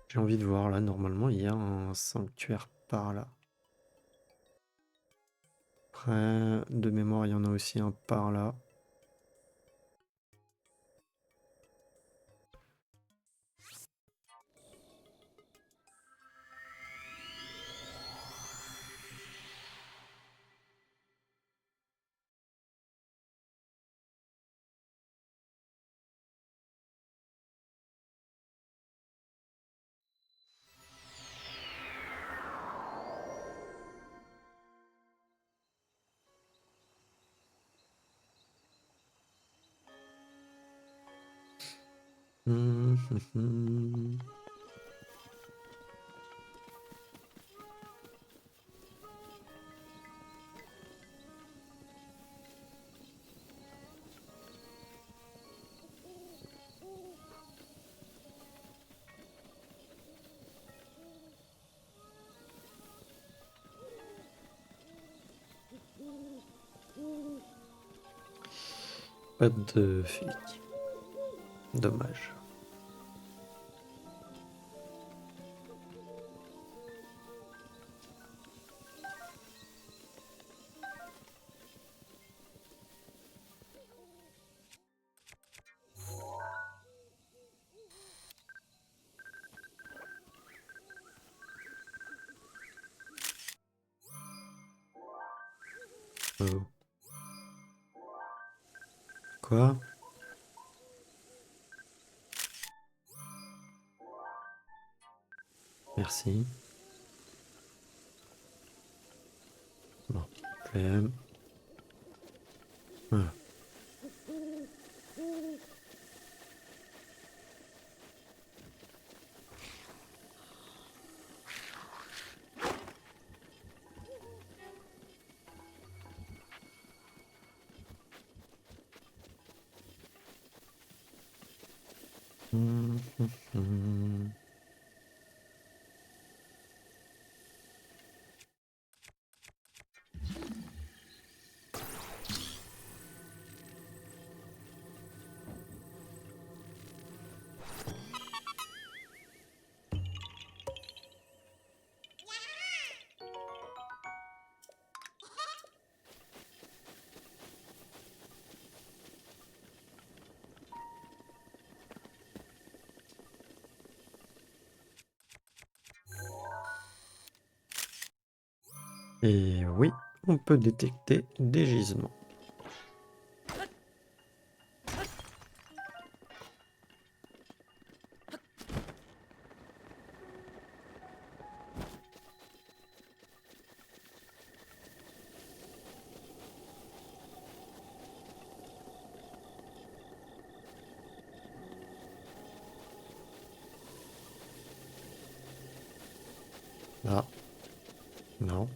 J'ai envie de voir là, normalement, il y a un sanctuaire par là. Après, de mémoire, il y en a aussi un par là. Hum, hum, hum. Pas de flic. Dommage. Oh. Quoi? Merci. Bon, flemme. Voilà. Hum, hum, hum. Et oui, on peut détecter des gisements. Ah, non.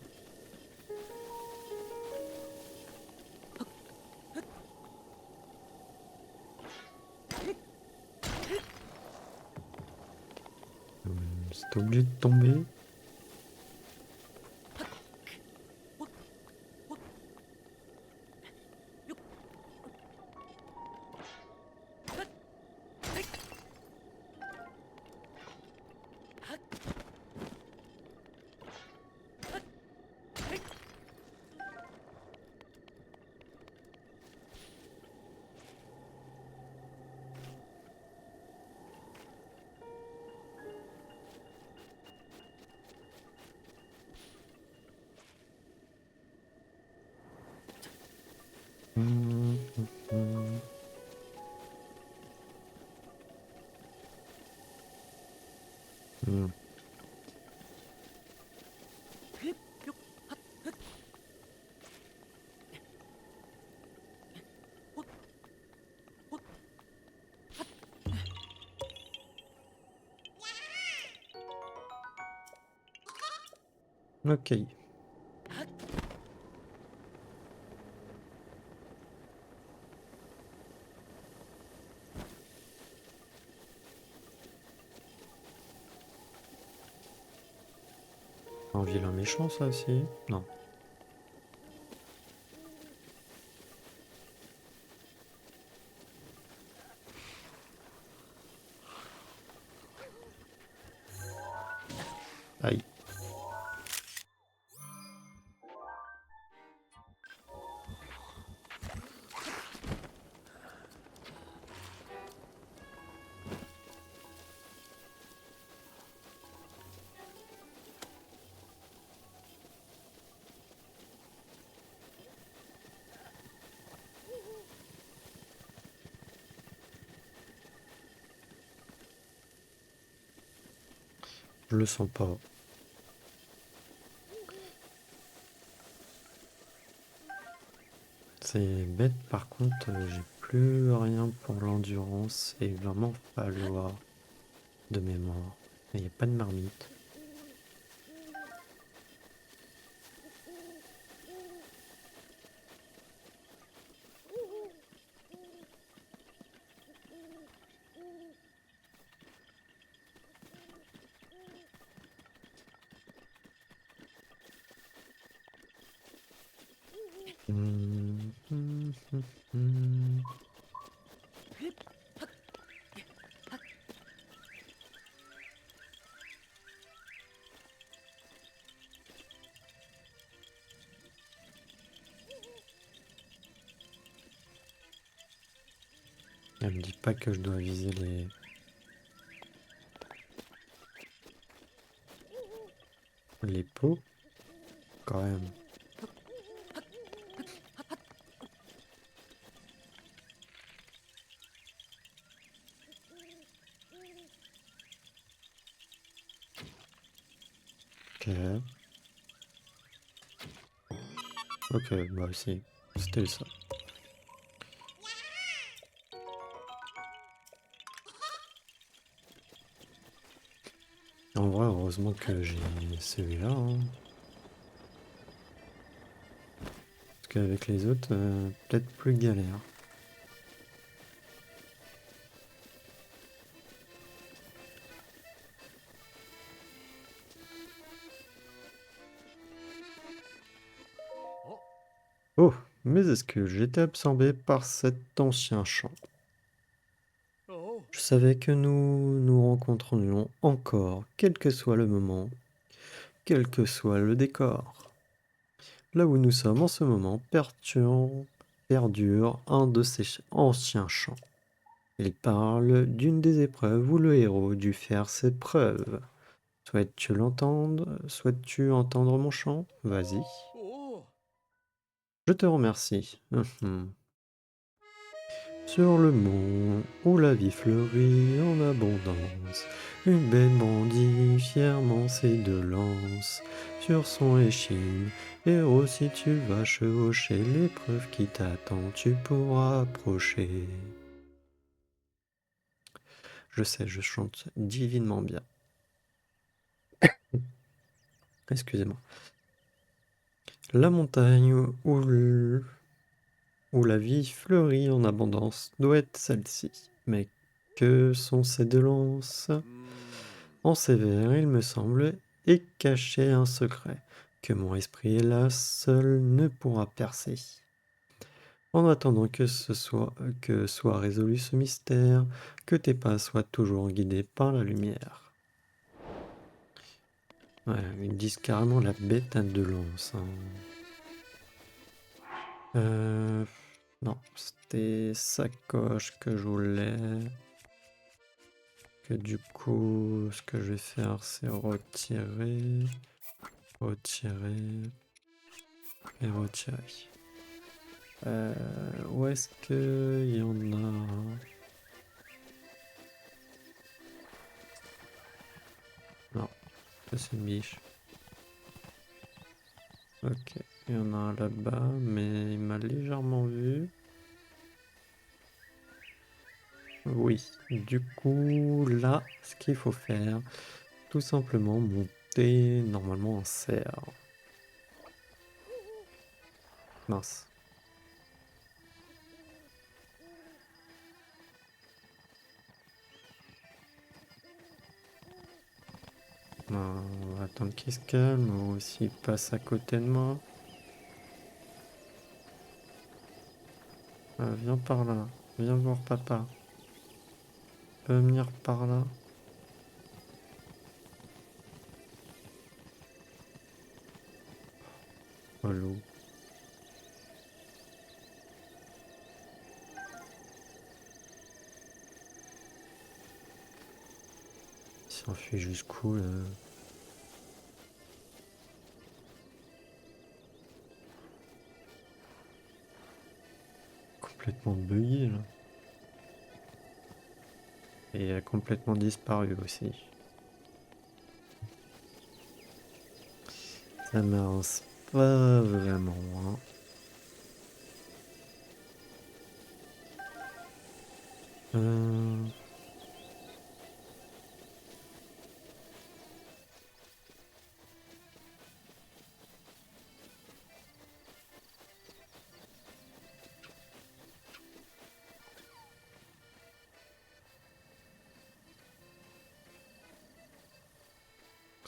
C'est obligé de tomber. Hum, hum, hum. Hum. Ok. Un vilain méchant, ça aussi? Non. Aïe. Je le sens pas. C'est bête, par contre, j'ai plus rien pour l'endurance et il va m'en falloir de mémoire. Il n'y a pas de marmite. Hum, hum, hum, hum. Elle me dit pas que je dois viser les pots, quand même. Ok. Ok, bah si. C'était ça. En vrai, heureusement que j'ai celui-là, hein. Parce qu'avec les autres, peut-être plus galère. Oh, mais est-ce que j'étais absorbé par cet ancien champ? Je savais que nous nous rencontrerions encore, quel que soit le moment, quel que soit le décor. Là où nous sommes en ce moment, perdure un de ces anciens chants. Il parle d'une des épreuves où le héros dut faire ses preuves. Souhaites-tu entendre mon chant? Vas-y. Je te remercie. Sur le mont où la vie fleurit en abondance, une belle bandit fièrement ses deux lances. Sur son échine, héros, si tu vas chevaucher l'épreuve qui t'attend, tu pourras approcher. Je sais, je chante divinement bien. Excusez-moi. La montagne où la vie fleurit en abondance doit être celle-ci. Mais que sont ces deux lances? En ces vers, il me semble, est caché un secret que mon esprit, hélas, seul ne pourra percer. En attendant que soit résolu ce mystère, que tes pas soient toujours guidés par la lumière. Ouais, ils disent carrément la bête à deux lances, hein. Non, c'était sacoche que je voulais. Que du coup, ce que je vais faire, c'est retirer, retirer et retirer. Où est-ce qu'il y en a? Non, ça c'est une biche. Ok, il y en a un là-bas, mais il m'a légèrement vu. Oui, du coup, là, ce qu'il faut faire, tout simplement monter normalement un cerf. Mince. On va attendre qu'il se calme ou s'il passe à côté de moi. Viens par là. Viens voir papa. Peux venir par là. Relou. Il s'enfuit jusqu'où là? Complètement bugué là. Et il a complètement disparu aussi. Ça m'avance pas vraiment, hein. Euh,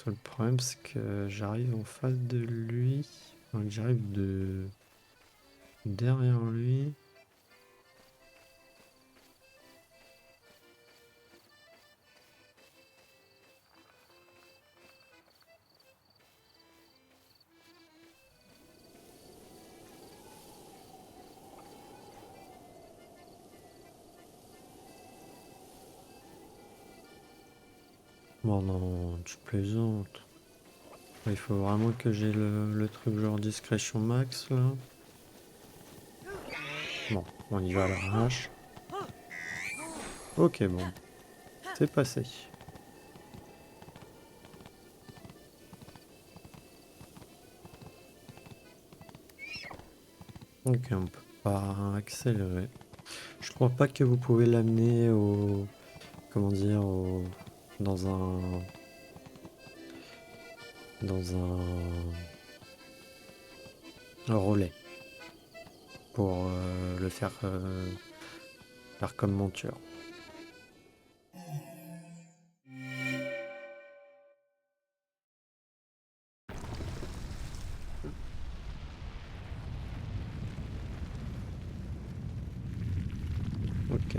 Le problème c'est que j'arrive en face de lui. Enfin, que j'arrive derrière lui. Bon non, tu plaisantes. Il faut vraiment que j'ai le truc genre discrétion max là. Bon, on y va à l'arrache. Ok, bon, c'est passé. Ok, on peut pas accélérer. Je crois pas que vous pouvez l'amener au... Comment dire, dans un... Dans un relais. Pour le faire comme monture. Ok.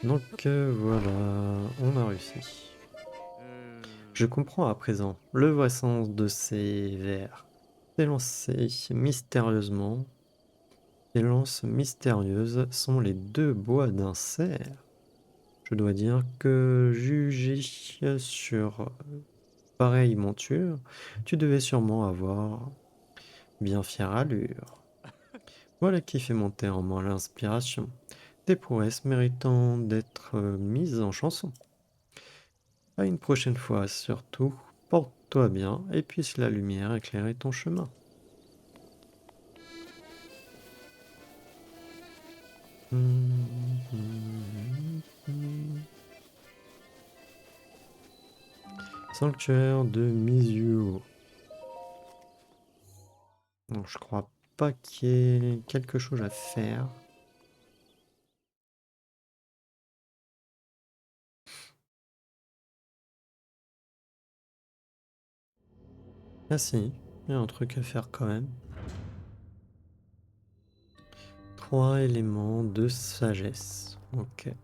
Donc voilà, on a réussi. Je Hmm. comprends à présent le vrai sens de ces vers. S'élancer mystérieusement. Ces lances mystérieuses sont les deux bois d'un cerf. Je dois dire que juger sur pareille monture, tu devais sûrement avoir bien fière allure. Voilà qui fait monter en moi l'inspiration. Des prouesses méritant d'être mises en chanson. À une prochaine fois, surtout, porte-toi bien et puisse la lumière éclairer ton chemin. Sanctuaire de Mizuo. Donc, je crois pas qu'il y ait quelque chose à faire. Ah si, il y a un truc à faire quand même. 3 éléments de sagesse. Ok.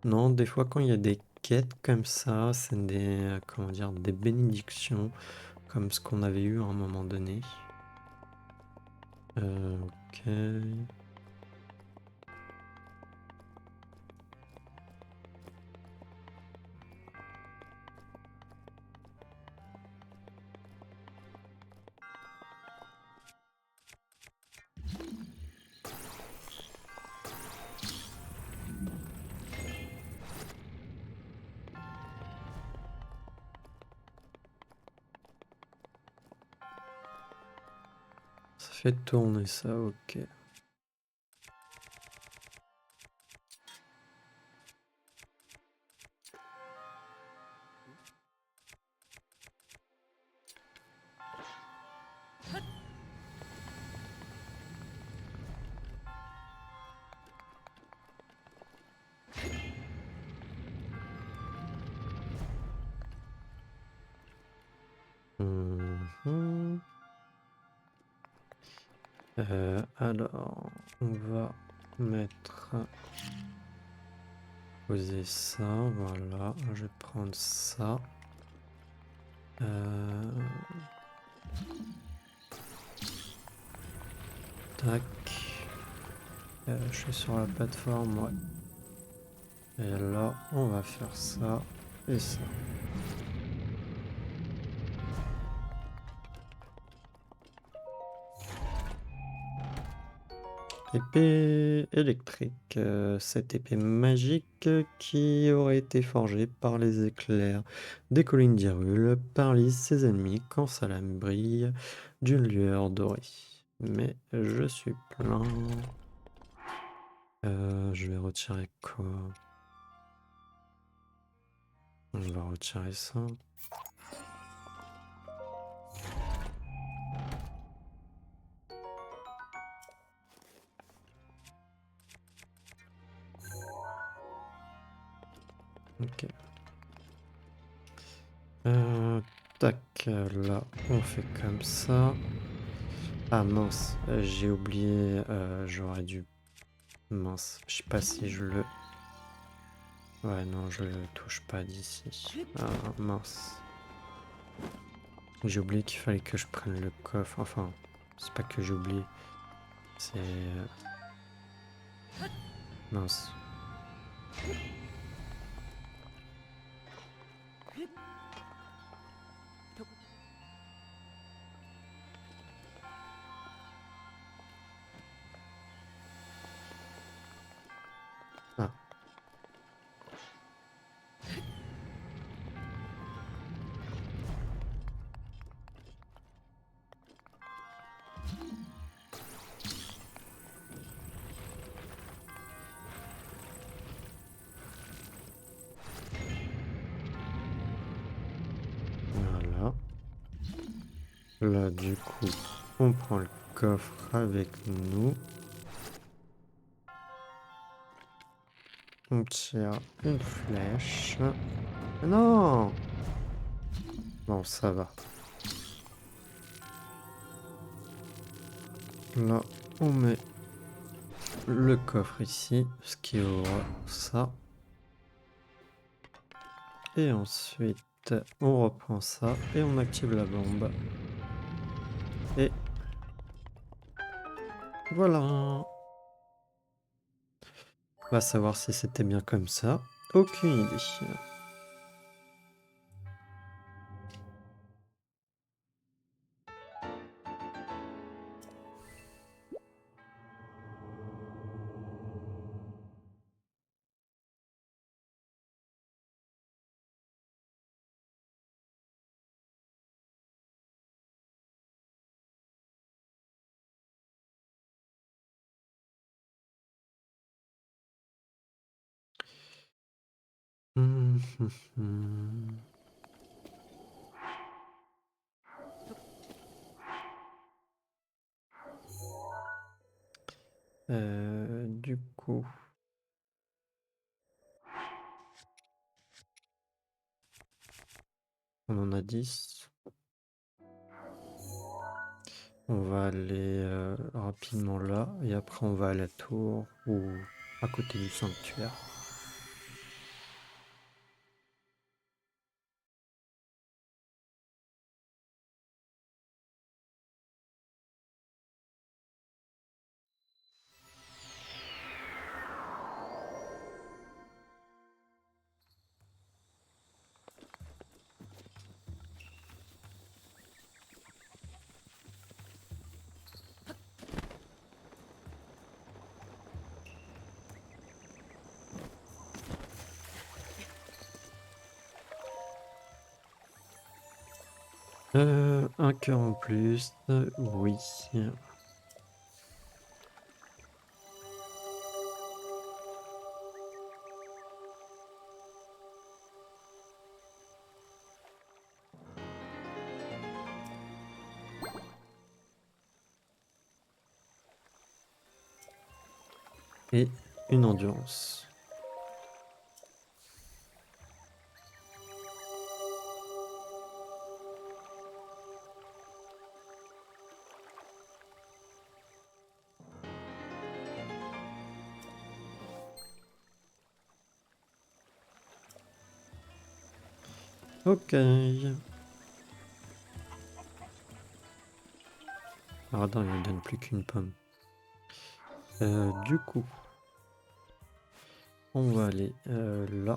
Non, des fois quand il y a des quêtes comme ça, c'est des, comment dire, des bénédictions, comme ce qu'on avait eu à un moment donné. Ok. Ça fait tourner ça, ok. Mhm. Alors, on va mettre, poser ça, voilà, je vais prendre ça. Tac. Je suis sur la plateforme, ouais. Et là, on va faire ça et ça. Épée électrique. Cette épée magique qui aurait été forgée par les éclairs des collines d'Hyrule paralyse ses ennemis quand sa lame brille d'une lueur dorée. Mais je suis plein. Je vais retirer quoi? On va retirer ça. Ok. Tac, là, on fait comme ça. Ah mince, j'ai oublié, j'aurais dû... Mince, je sais pas si je le... Ouais, non, je le touche pas d'ici. Ah mince. J'ai oublié qu'il fallait que je prenne le coffre. Enfin, c'est pas que j'ai oublié. C'est... Mince. Ah, voilà. Là, du coup, on prend le coffre avec nous. On tire une flèche. Non! Bon, ça va. Là, on met le coffre ici, ce qui aura ça. Et ensuite, on reprend ça et on active la bombe. Et voilà. On va savoir si c'était bien comme ça. Aucune idée. Hum, hum, hum. Du coup, on en a 10. On va aller rapidement là et après on va à la tour ou à côté du sanctuaire. Un cœur en plus, oui. Et une endurance. Ok. Radin, il ne donne plus qu'une pomme. Du coup, on va aller là.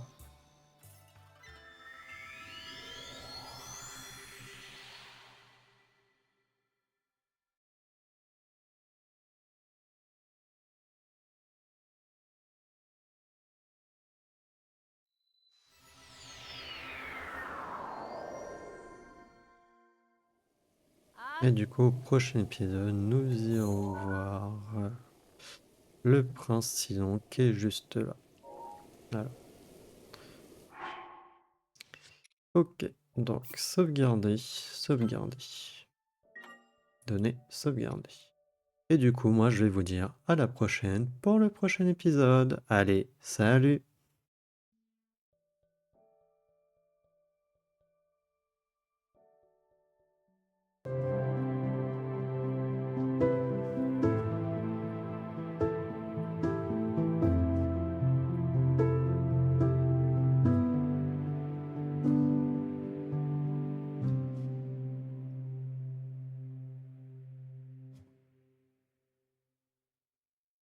Et du coup, au prochain épisode, nous irons voir le prince Silon qui est juste là. Voilà. Ok, donc sauvegarder, sauvegarder. Donner, sauvegarder. Et du coup, moi, je vais vous dire à la prochaine pour le prochain épisode. Allez, salut!